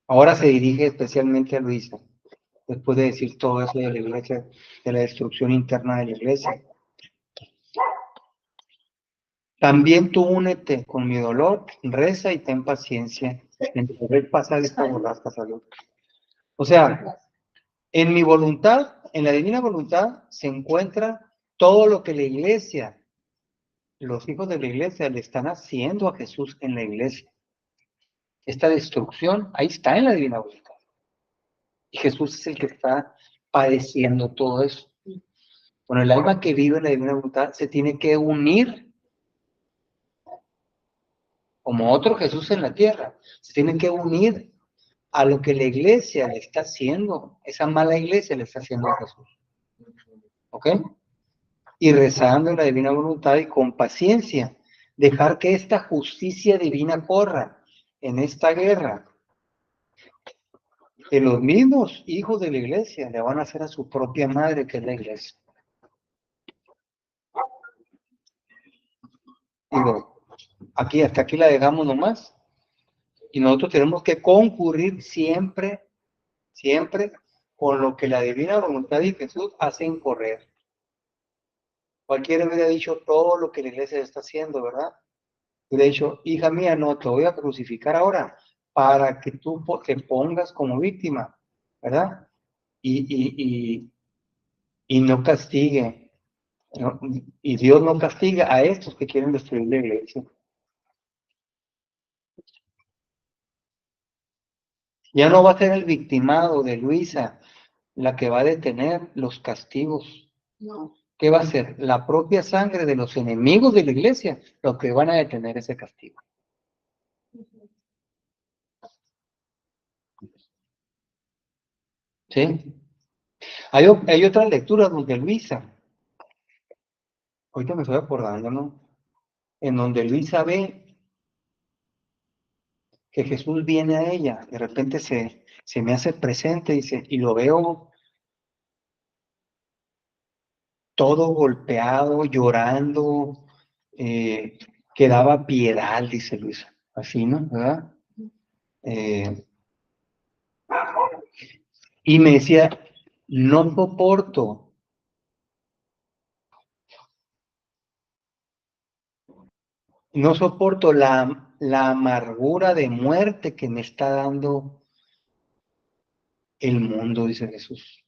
Ahora se dirige especialmente a Luisa, después de decir todo eso de la iglesia, de la destrucción interna de la iglesia. También tú únete con mi dolor, reza y ten paciencia mientras ves pasar esta borrasca, salud. O sea, en mi voluntad, en la divina voluntad, se encuentra todo lo que la iglesia, los hijos de la iglesia, le están haciendo a Jesús en la iglesia. Esta destrucción, ahí está en la divina voluntad. Y Jesús es el que está padeciendo todo eso. Bueno, el alma que vive en la divina voluntad se tiene que unir como otro Jesús en la tierra. Se tiene que unir a lo que la iglesia le está haciendo. Esa mala iglesia le está haciendo a Jesús. ¿Ok? Y rezando en la divina voluntad y con paciencia, dejar que esta justicia divina corra en esta guerra. Que los mismos hijos de la iglesia le van a hacer a su propia madre, que es la iglesia. Digo, aquí, hasta aquí la dejamos nomás. Y nosotros tenemos que concurrir siempre, siempre con lo que la divina voluntad de Jesús hacen correr. Cualquiera hubiera dicho todo lo que la iglesia está haciendo, ¿verdad? Hubiera dicho, hija mía, no, te voy a crucificar ahora para que tú te pongas como víctima, ¿verdad? Y no castigue, ¿no? Y Dios no castiga a estos que quieren destruir la iglesia. Ya no va a ser el victimado de Luisa la que va a detener los castigos. No. ¿Qué va a ser? La propia sangre de los enemigos de la iglesia, los que van a detener ese castigo. ¿Sí? Hay otras lecturas donde Luisa, ahorita me estoy acordando, ¿no? En donde Luisa ve que Jesús viene a ella, de repente se me hace presente, dice, y lo veo todo golpeado, llorando, que daba piedad, dice Luisa, así, ¿no? ¿Verdad? Y me decía, no soporto No soporto la amargura de muerte que me está dando el mundo, dice Jesús.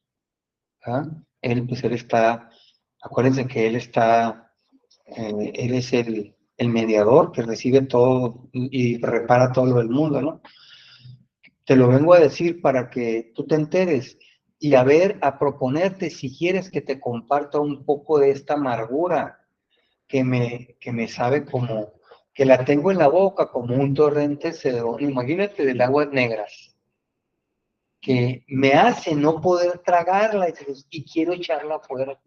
¿Ah? Él está, acuérdense que Él es el mediador que recibe todo y repara todo lo del mundo, ¿no? Te lo vengo a decir para que tú te enteres y a proponerte si quieres que te comparta un poco de esta amargura que me sabe como, que la tengo en la boca como un torrente cedrón. Imagínate del aguas negras, que me hace no poder tragarla y quiero echarla afuera.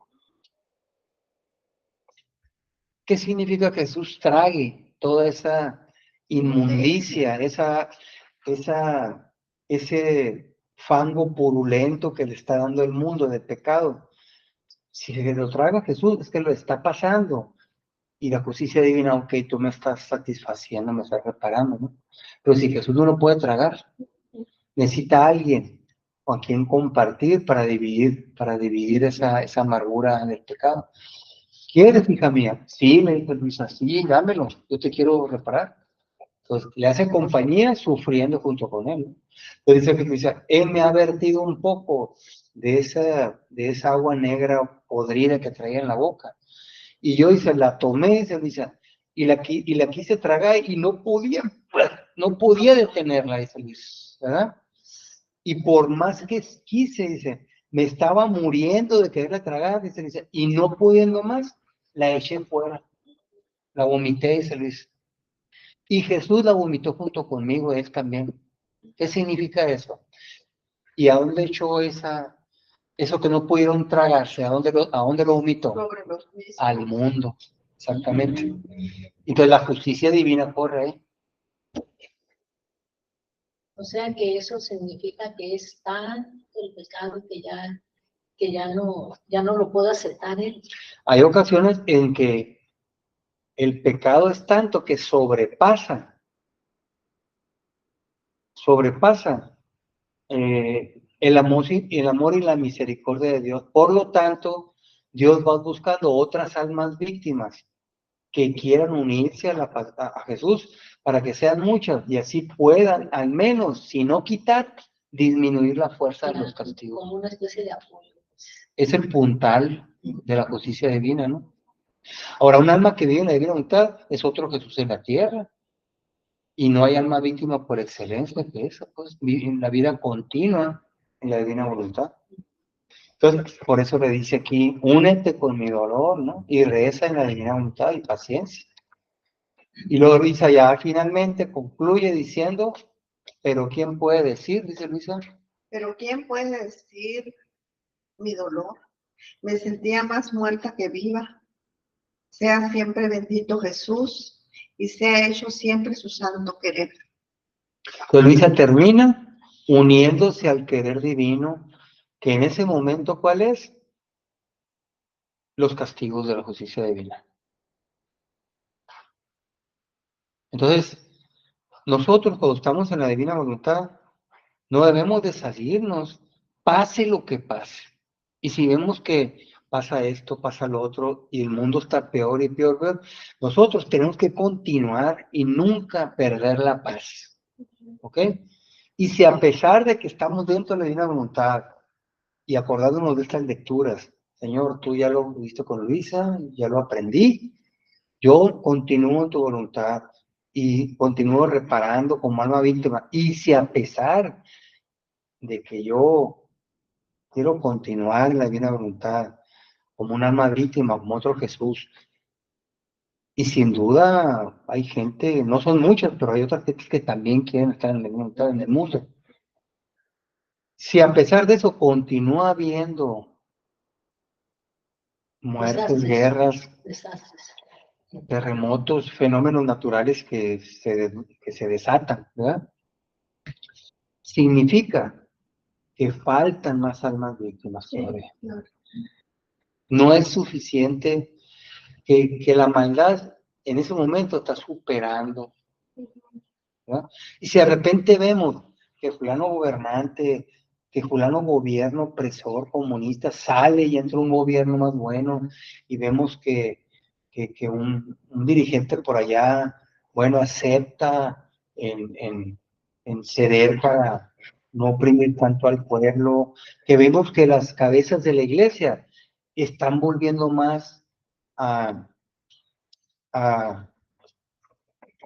¿Qué significa que Jesús trague toda esa inmundicia, ese fango purulento que le está dando el mundo de pecado? Si se lo traga Jesús, es que lo está pasando. Y la justicia divina, ok, tú me estás satisfaciendo, me estás reparando, ¿no? Pero si Jesús no lo puede tragar, necesita a alguien con quien compartir para dividir esa amargura del pecado. ¿Quieres, hija mía? Sí, me dice Luisa, sí, dámelo, yo te quiero reparar. Entonces, le hace compañía sufriendo junto con él, ¿no? Entonces dice que Luisa, él me ha vertido un poco de esa agua negra podrida que traía en la boca. Y yo, dice, la tomé, dice, y la quise tragar y no podía detenerla, dice Luis, ¿verdad? Y por más que quise, dice, me estaba muriendo de quererla tragar, dice, y no pudiendo más, la eché fuera, la vomité, dice Luis. Y Jesús la vomitó junto conmigo, él también. ¿Qué significa eso? ¿Y a dónde echó eso que no pudieron tragarse? ¿A dónde lo vomitó? Sobre los mismos. Al mundo, exactamente. Entonces la justicia divina corre ahí. O sea que eso significa que es tan el pecado que ya no lo puedo aceptar él. Hay ocasiones en que el pecado es tanto que sobrepasa el amor y la misericordia de Dios. Por lo tanto, Dios va buscando otras almas víctimas que quieran unirse a Jesús para que sean muchas y así puedan, al menos, si no quitar, disminuir la fuerza de los castigos. Como una especie de apoyo. Es el puntal de la justicia divina, ¿no? Ahora, un alma que vive en la divina voluntad es otro Jesús en la tierra. Y no hay alma víctima por excelencia que esa, pues, en la vida continua en la divina voluntad. Entonces, por eso le dice aquí, únete con mi dolor, ¿no? Y reza en la divina voluntad y paciencia. Y luego Luisa ya finalmente concluye diciendo, pero ¿quién puede decir? Dice Luisa. Pero ¿quién puede decir mi dolor? Me sentía más muerta que viva. Sea siempre bendito Jesús y sea hecho siempre su santo querer. Entonces Luisa termina uniéndose al querer divino, que en ese momento, ¿cuál es? Los castigos de la justicia divina. Entonces, nosotros cuando estamos en la divina voluntad, no debemos de salirnos, pase lo que pase. Y si vemos que pasa esto, pasa lo otro, y el mundo está peor y peor, nosotros tenemos que continuar y nunca perder la paz. ¿Ok? Y si a pesar de que estamos dentro de la divina voluntad y acordándonos de estas lecturas, Señor, tú ya lo viste con Luisa, ya lo aprendí, yo continúo en tu voluntad y continúo reparando como alma víctima. Y si a pesar de que yo quiero continuar en la divina voluntad como un alma víctima, como otro Jesús, y sin duda hay gente, no son muchas, pero hay otras gente que también quieren estar en la divina voluntad en el mundo. Si a pesar de eso continúa habiendo muertes, guerras, terremotos, fenómenos naturales que se desatan, ¿verdad? Significa que faltan más almas víctimas todavía. No es suficiente que la maldad en ese momento está superando, ¿verdad? Y si de repente vemos que fulano gobernante, que fulano gobierno opresor, comunista, sale y entra un gobierno más bueno, y vemos que que un dirigente por allá, bueno, acepta en ceder para no oprimir tanto al pueblo, que vemos que las cabezas de la iglesia están volviendo más a, a,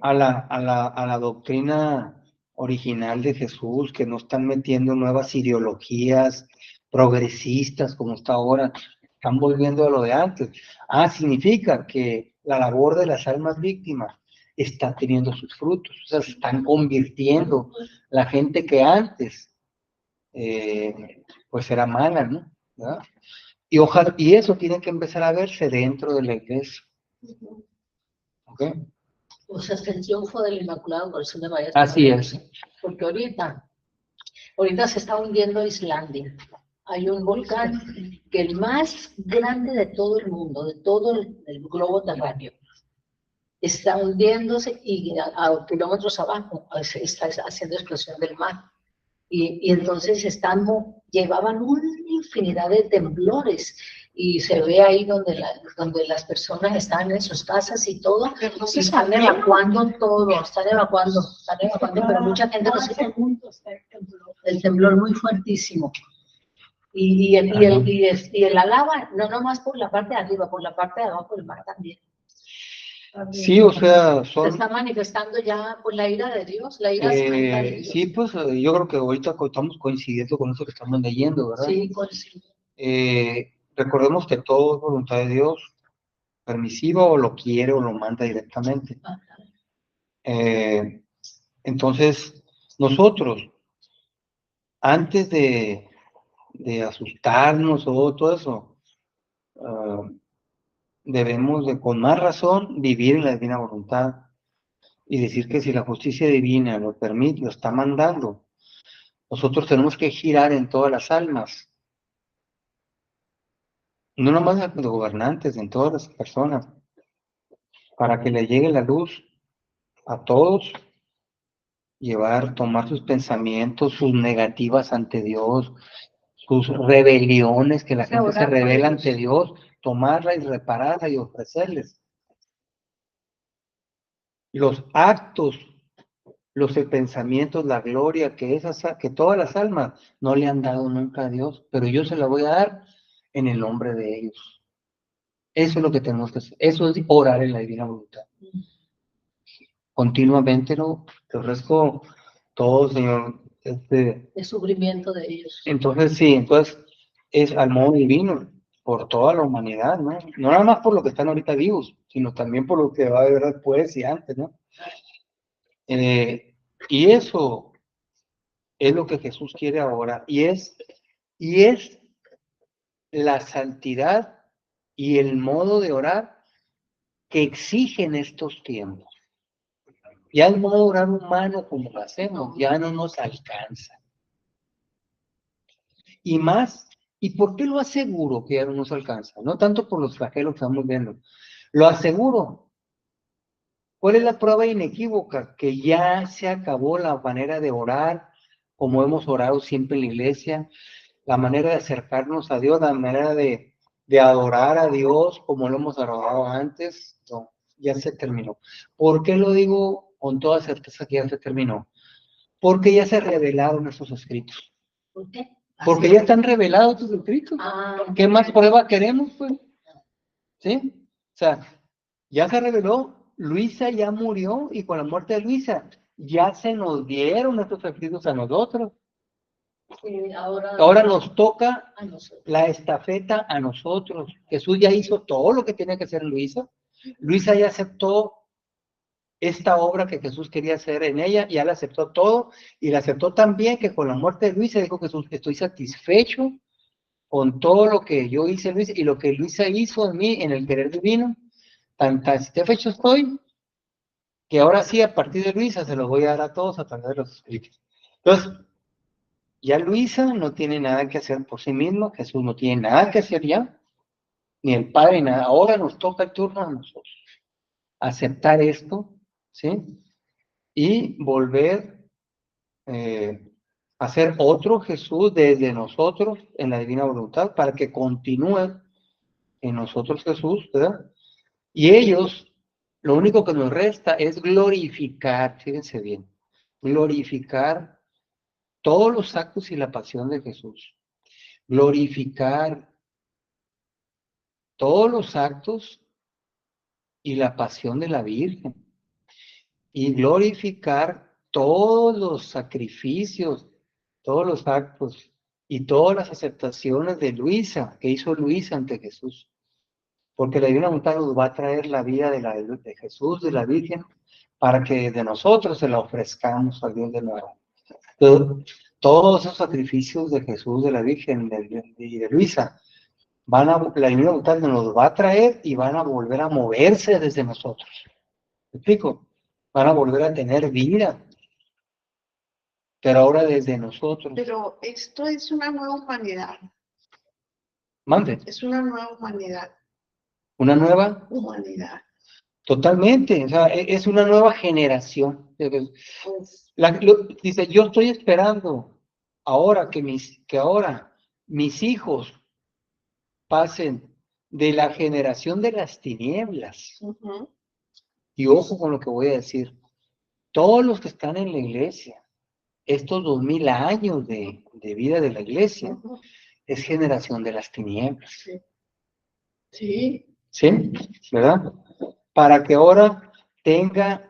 a la doctrina original de Jesús, que no están metiendo nuevas ideologías progresistas como está ahora, están volviendo a lo de antes. Significa que la labor de las almas víctimas está teniendo sus frutos, o sea, se están convirtiendo. La gente que antes, pues era mala, ¿no? ¿Verdad? Y, ojalá, y eso tiene que empezar a verse dentro de la iglesia. ¿Ok? O sea, hasta el triunfo del Inmaculado Corazón de María. Así es. Porque ahorita se está hundiendo Islandia. Hay un volcán que el más grande de todo el mundo, de todo el globo terráqueo, está hundiéndose y a kilómetros abajo está haciendo explosión del mar. Y entonces llevaban una infinidad de temblores y se ve ahí donde las personas están en sus casas y todo, y están evacuando todo, están evacuando, pero mucha gente no se... El temblor muy fuertísimo. Y la lava, no nomás por la parte de arriba, por la parte de abajo del mar también. Sí, o sea, Se está manifestando ya por la ira de Dios, la ira santa de Dios. Sí, pues yo creo que ahorita estamos coincidiendo con eso que estamos leyendo, ¿verdad? Sí, coincido. Recordemos que todo es voluntad de Dios, permisiva o lo quiere o lo manda directamente. Entonces, nosotros, antes de asustarnos o todo eso, debemos de, con más razón, vivir en la divina voluntad y decir que si la justicia divina lo permite, lo está mandando, nosotros tenemos que girar en todas las almas, no nomás en los gobernantes, en todas las personas, para que le llegue la luz a todos, tomar sus pensamientos, sus negativas ante Dios, sus rebeliones, que la gente se rebela ante Dios, tomarla y repararla y ofrecerles. Los actos, los pensamientos, la gloria que todas las almas no le han dado nunca a Dios, pero yo se la voy a dar en el nombre de ellos. Eso es lo que tenemos que hacer. Eso es orar en la divina voluntad. Continuamente lo ofrezco todo, Señor. El sufrimiento de ellos. Entonces, sí, entonces es al modo divino, por toda la humanidad, ¿no? No nada más por lo que están ahorita vivos, sino también por lo que va a haber después y antes, ¿no? Y eso es lo que Jesús quiere ahora, y es la santidad y el modo de orar que exigen estos tiempos. Ya el modo de orar humano como lo hacemos, ya no nos alcanza. Y más, ¿y por qué lo aseguro que ya no nos alcanza? No tanto por los flagelos que estamos viendo, lo aseguro. ¿Cuál es la prueba inequívoca? Que ya se acabó la manera de orar como hemos orado siempre en la iglesia, la manera de acercarnos a Dios, la manera de adorar a Dios como lo hemos adorado antes. No, ya se terminó. ¿Por qué lo digo con toda certeza que ya se terminó? Porque ya se revelaron esos escritos. ¿Por qué? Porque ya están revelados tus escritos. ¿Qué más prueba queremos, pues? ¿Sí? O sea, ya se reveló, Luisa ya murió y con la muerte de Luisa ya se nos dieron estos escritos a nosotros. Sí, ahora nos toca la estafeta a nosotros. Jesús ya hizo todo lo que tenía que hacer Luisa. Luisa ya aceptó esta obra que Jesús quería hacer en ella, ya la aceptó todo, y la aceptó también que con la muerte de Luisa dijo Jesús, estoy satisfecho con todo lo que yo hice, Luisa, y lo que Luisa hizo en mí, en el querer divino, tan satisfecho estoy, que ahora sí, a partir de Luisa, se los voy a dar a todos a través de los escritos. Entonces, ya Luisa no tiene nada que hacer por sí misma, Jesús no tiene nada que hacer ya, ni el Padre, nada. Ahora nos toca el turno a nosotros. Aceptar esto, ¿sí? Y volver a ser otro Jesús desde nosotros en la divina voluntad para que continúe en nosotros Jesús, ¿verdad? Y ellos, lo único que nos resta es glorificar, fíjense bien, glorificar todos los actos y la pasión de Jesús. Glorificar todos los actos y la pasión de la Virgen. Y glorificar todos los sacrificios, todos los actos y todas las aceptaciones de Luisa, que hizo Luisa ante Jesús. Porque la Divina Voluntad nos va a traer la vida de Jesús, de la Virgen, para que de nosotros se la ofrezcamos a Dios de nuevo. Todos esos sacrificios de Jesús, de la Virgen y de Luisa, la Divina Voluntad nos los va a traer y van a volver a moverse desde nosotros. ¿Me explico? Van a volver a tener vida, pero ahora desde nosotros. Pero esto es una nueva humanidad. Mande. Es una nueva humanidad. ¿Una nueva? Humanidad. Totalmente, o sea, es una nueva generación. Pues, Dice, yo estoy esperando ahora que mis hijos pasen de la generación de las tinieblas. Y ojo con lo que voy a decir. Todos los que están en la iglesia, estos 2000 años de vida de la iglesia, es generación de las tinieblas. Sí. Sí. ¿Sí? ¿Verdad? Para que ahora venga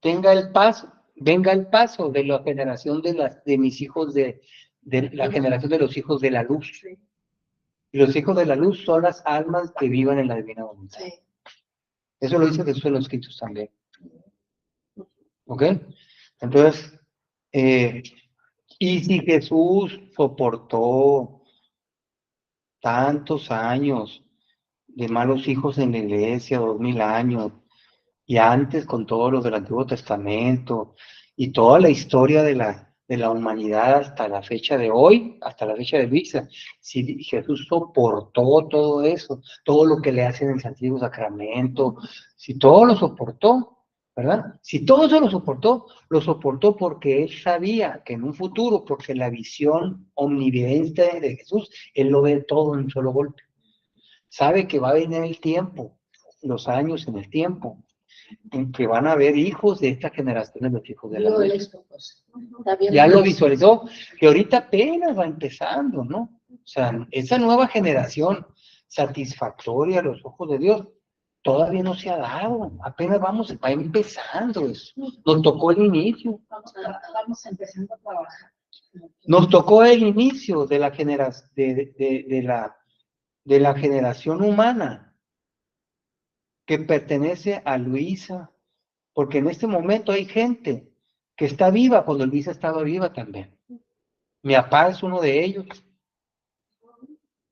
el paso de la generación de mis hijos de la generación de los hijos de la luz. Sí. Y los hijos de la luz son las almas que vivan en la divina voluntad. Sí. Eso lo dice Jesús en los escritos también. ¿Ok? Entonces, y si Jesús soportó tantos años de malos hijos en la iglesia, 2000 años, y antes con todos los del Antiguo Testamento, y toda la historia de la humanidad hasta la fecha de hoy, hasta la fecha de Luisa, si Jesús soportó todo eso, todo lo que le hacen en el Santísimo Sacramento, si todo lo soportó, ¿verdad? Si todo eso lo soportó porque él sabía que en un futuro, porque la visión omnividente de Jesús, él lo ve todo en un solo golpe. Sabe que va a venir el tiempo, los años en el tiempo, en que van a haber hijos de esta generación de los hijos de la luz. Ya lo visualizó, que ahorita apenas va empezando, ¿no? O sea, esa nueva generación satisfactoria a los ojos de Dios todavía no se ha dado, apenas va empezando eso. Nos tocó el inicio. Vamos empezando a trabajar. Nos tocó el inicio de la generación humana que pertenece a Luisa, porque en este momento hay gente que está viva cuando Luisa estaba viva también. Mi papá es uno de ellos.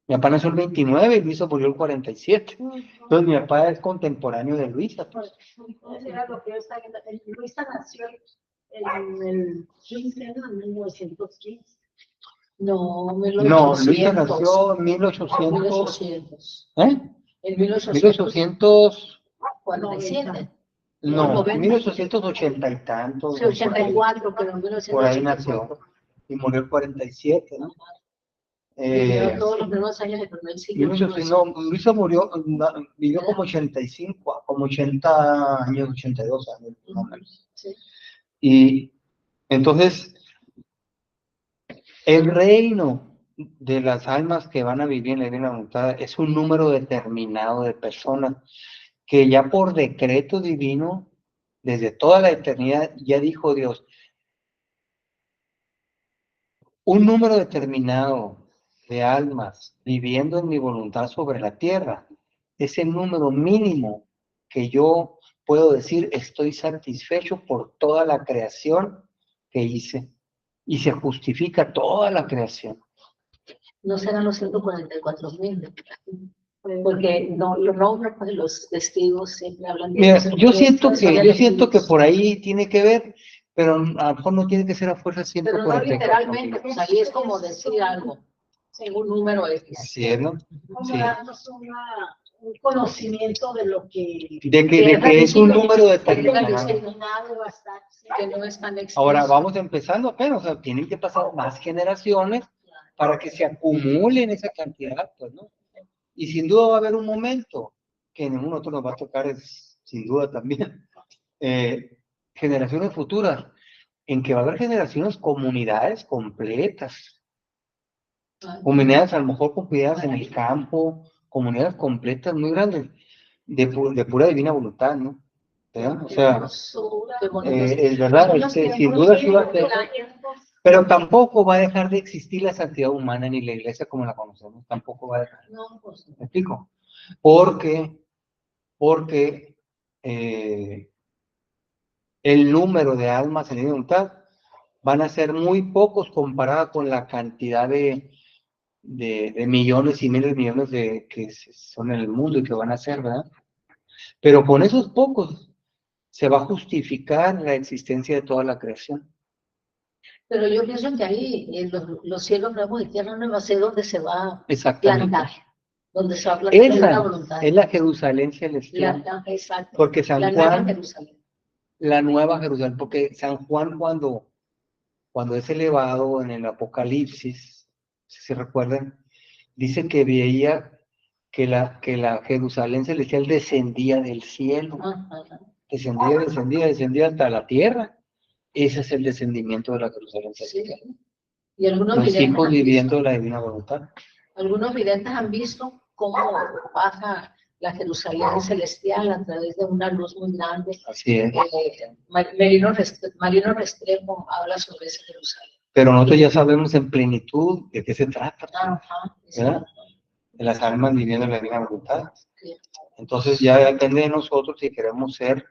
Mi papá nació el 29 y Luisa murió el 47. Entonces mi papá es contemporáneo de Luisa. Pues. Era lo que yo estaba viendo. Luisa nació en el 15, ¿no? En 1915. No, 1800. No, Luisa nació en 1800. ¿Eh? En 1847. No, 1880 y tantos. Sí, 84, pero en 1984. Por ahí nació. Y murió el 47, ¿no? Todos los primeros años del primer siglo. No, Luisa vivió como 85, como 80 años, 82 años, más o menos. Sí. Y entonces, el reino de las almas que van a vivir en la Divina Voluntad es un número determinado de personas que ya por decreto divino, desde toda la eternidad, ya dijo Dios, un número determinado de almas viviendo en mi voluntad sobre la tierra es el número mínimo que yo puedo decir estoy satisfecho por toda la creación que hice. Y se justifica toda la creación. No serán los 144,000. Porque no, los nombres de los testigos siempre hablan de... Mira, yo siento que por ahí tiene que ver, pero a lo mejor no tiene que ser a fuerza 144. Pero no literalmente, pues ahí es como decir algo, un número X. Así es, ¿no? Como darnos un conocimiento de lo que... De que es un número determinado. Que no es tan extenso. Ahora vamos empezando apenas, o sea, tienen que pasar más generaciones para que se acumulen esa cantidad, pues, ¿no? Y sin duda va a haber un momento que en ningún otro nos va a tocar, es, sin duda también, generaciones futuras, en que va a haber generaciones, comunidades completas, comunidades a lo mejor con cuidadas en el campo, comunidades completas muy grandes, de pura divina voluntad, ¿no? ¿verdad? O sea, es verdad, sin duda sí va a ser, pero tampoco va a dejar de existir la santidad humana ni la iglesia como la conocemos, tampoco va a dejar. ¿Me explico? Porque el número de almas en divina voluntad van a ser muy pocos comparada con la cantidad de millones y miles de millones de que son en el mundo y que van a ser, ¿verdad? Pero con esos pocos se va a justificar la existencia de toda la creación. Pero yo pienso que ahí los cielos nuevos y tierra nueva es donde se va a Exactamente. plantar, donde se va a plantar la voluntad. Es la Jerusalén celestial. Exacto. Porque San la Juan, nueva Jerusalén. La nueva Jerusalén, porque San Juan cuando es elevado en el Apocalipsis, si se recuerdan, dice que veía que la Jerusalén celestial descendía del cielo. Descendía hasta la tierra. Ese es el descendimiento de la Jerusalén celestial. Sí. Y algunos los hijos viviendo la divina voluntad. Algunos videntes han visto cómo baja la Jerusalén celestial a través de una luz muy grande. Así es. Marino Restrepo habla sobre esa Jerusalén. Pero nosotros ya sabemos en plenitud de qué se trata. Ajá, de las almas viviendo la divina voluntad. Sí. Entonces ya depende de nosotros si queremos ser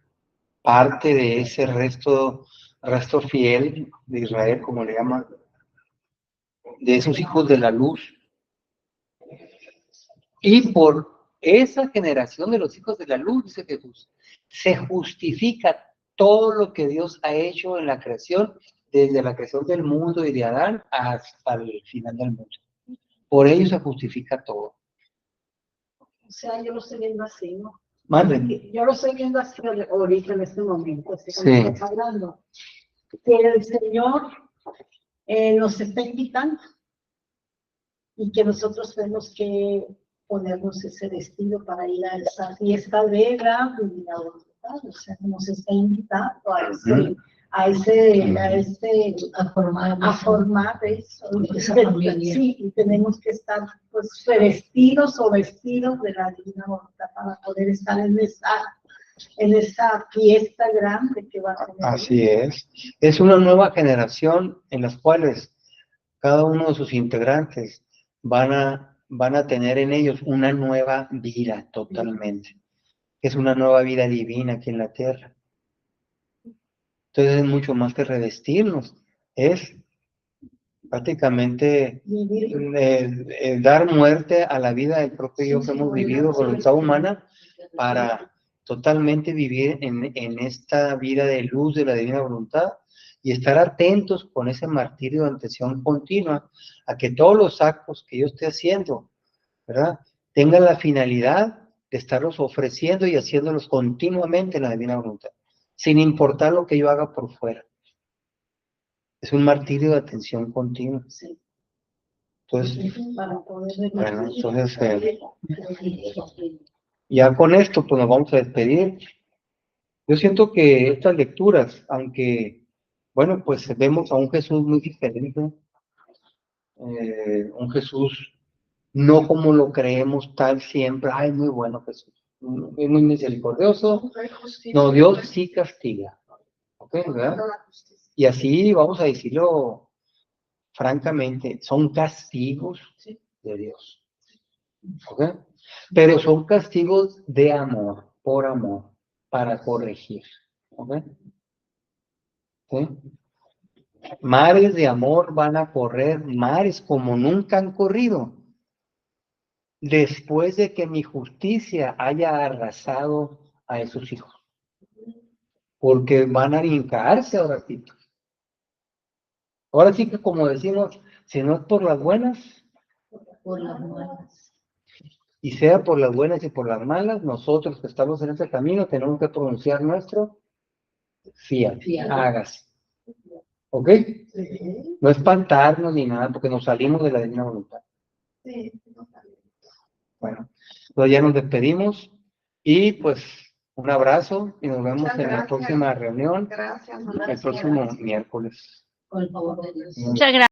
parte de ese resto fiel de Israel, como le llaman, de esos hijos de la luz. Y por esa generación de los hijos de la luz, dice Jesús, se justifica todo lo que Dios ha hecho en la creación, desde la creación del mundo y de Adán hasta el final del mundo. Por ello se justifica todo. O sea, yo lo estoy viendo así, ¿no? Mande. Yo lo estoy viendo así ahorita en este momento, así como sí. está hablando. Que el Señor nos está invitando y que nosotros tenemos que ponernos ese vestido para ir a esa fiesta de la divina voluntad. O sea, nos está invitando a formar eso. Sí, y tenemos que estar pues revestidos o vestidos de la divina voluntad para poder estar en esa fiesta grande que va a tener. Así es. Es una nueva generación en las cuales cada uno de sus integrantes van a tener en ellos una nueva vida totalmente. Es una nueva vida divina aquí en la tierra. Entonces es mucho más que revestirnos. Es prácticamente dar muerte a la vida del propio yo que hemos vivido, voluntad humana, para totalmente vivir en esta vida de luz de la divina voluntad y estar atentos con ese martirio de atención continua a que todos los actos que yo esté haciendo, ¿verdad?, tengan la finalidad de estarlos ofreciendo y haciéndolos continuamente en la divina voluntad, sin importar lo que yo haga por fuera. Es un martirio de atención continua. Sí. Entonces, bueno, entonces ya con esto pues nos vamos a despedir. Yo siento que estas lecturas, aunque, bueno, pues vemos a un Jesús muy diferente, un Jesús no como lo creemos tal siempre, ay, muy bueno Jesús, es muy misericordioso, no, Dios sí castiga, ¿ok? ¿Verdad? Y así vamos a decirlo francamente, son castigos de Dios, ¿ok? Pero son castigos de amor, por amor, para corregir, ¿ok? ¿Sí? Mares de amor van a correr, mares como nunca han corrido, después de que mi justicia haya arrasado a esos hijos. Porque van a hincarse ahora sí. Ahora sí que como decimos, si no es por las buenas, por las malas. Y sea por las buenas y por las malas, nosotros que estamos en ese camino tenemos que pronunciar nuestro fiat, hágase. ¿Ok? Sí. No espantarnos ni nada, porque nos salimos de la divina voluntad. Sí. Bueno, entonces ya nos despedimos. Y pues un abrazo y nos vemos Muchas en la gracias. próxima reunión Gracias, el mamá. próximo miércoles. Por el favor de Dios. Muchas gracias.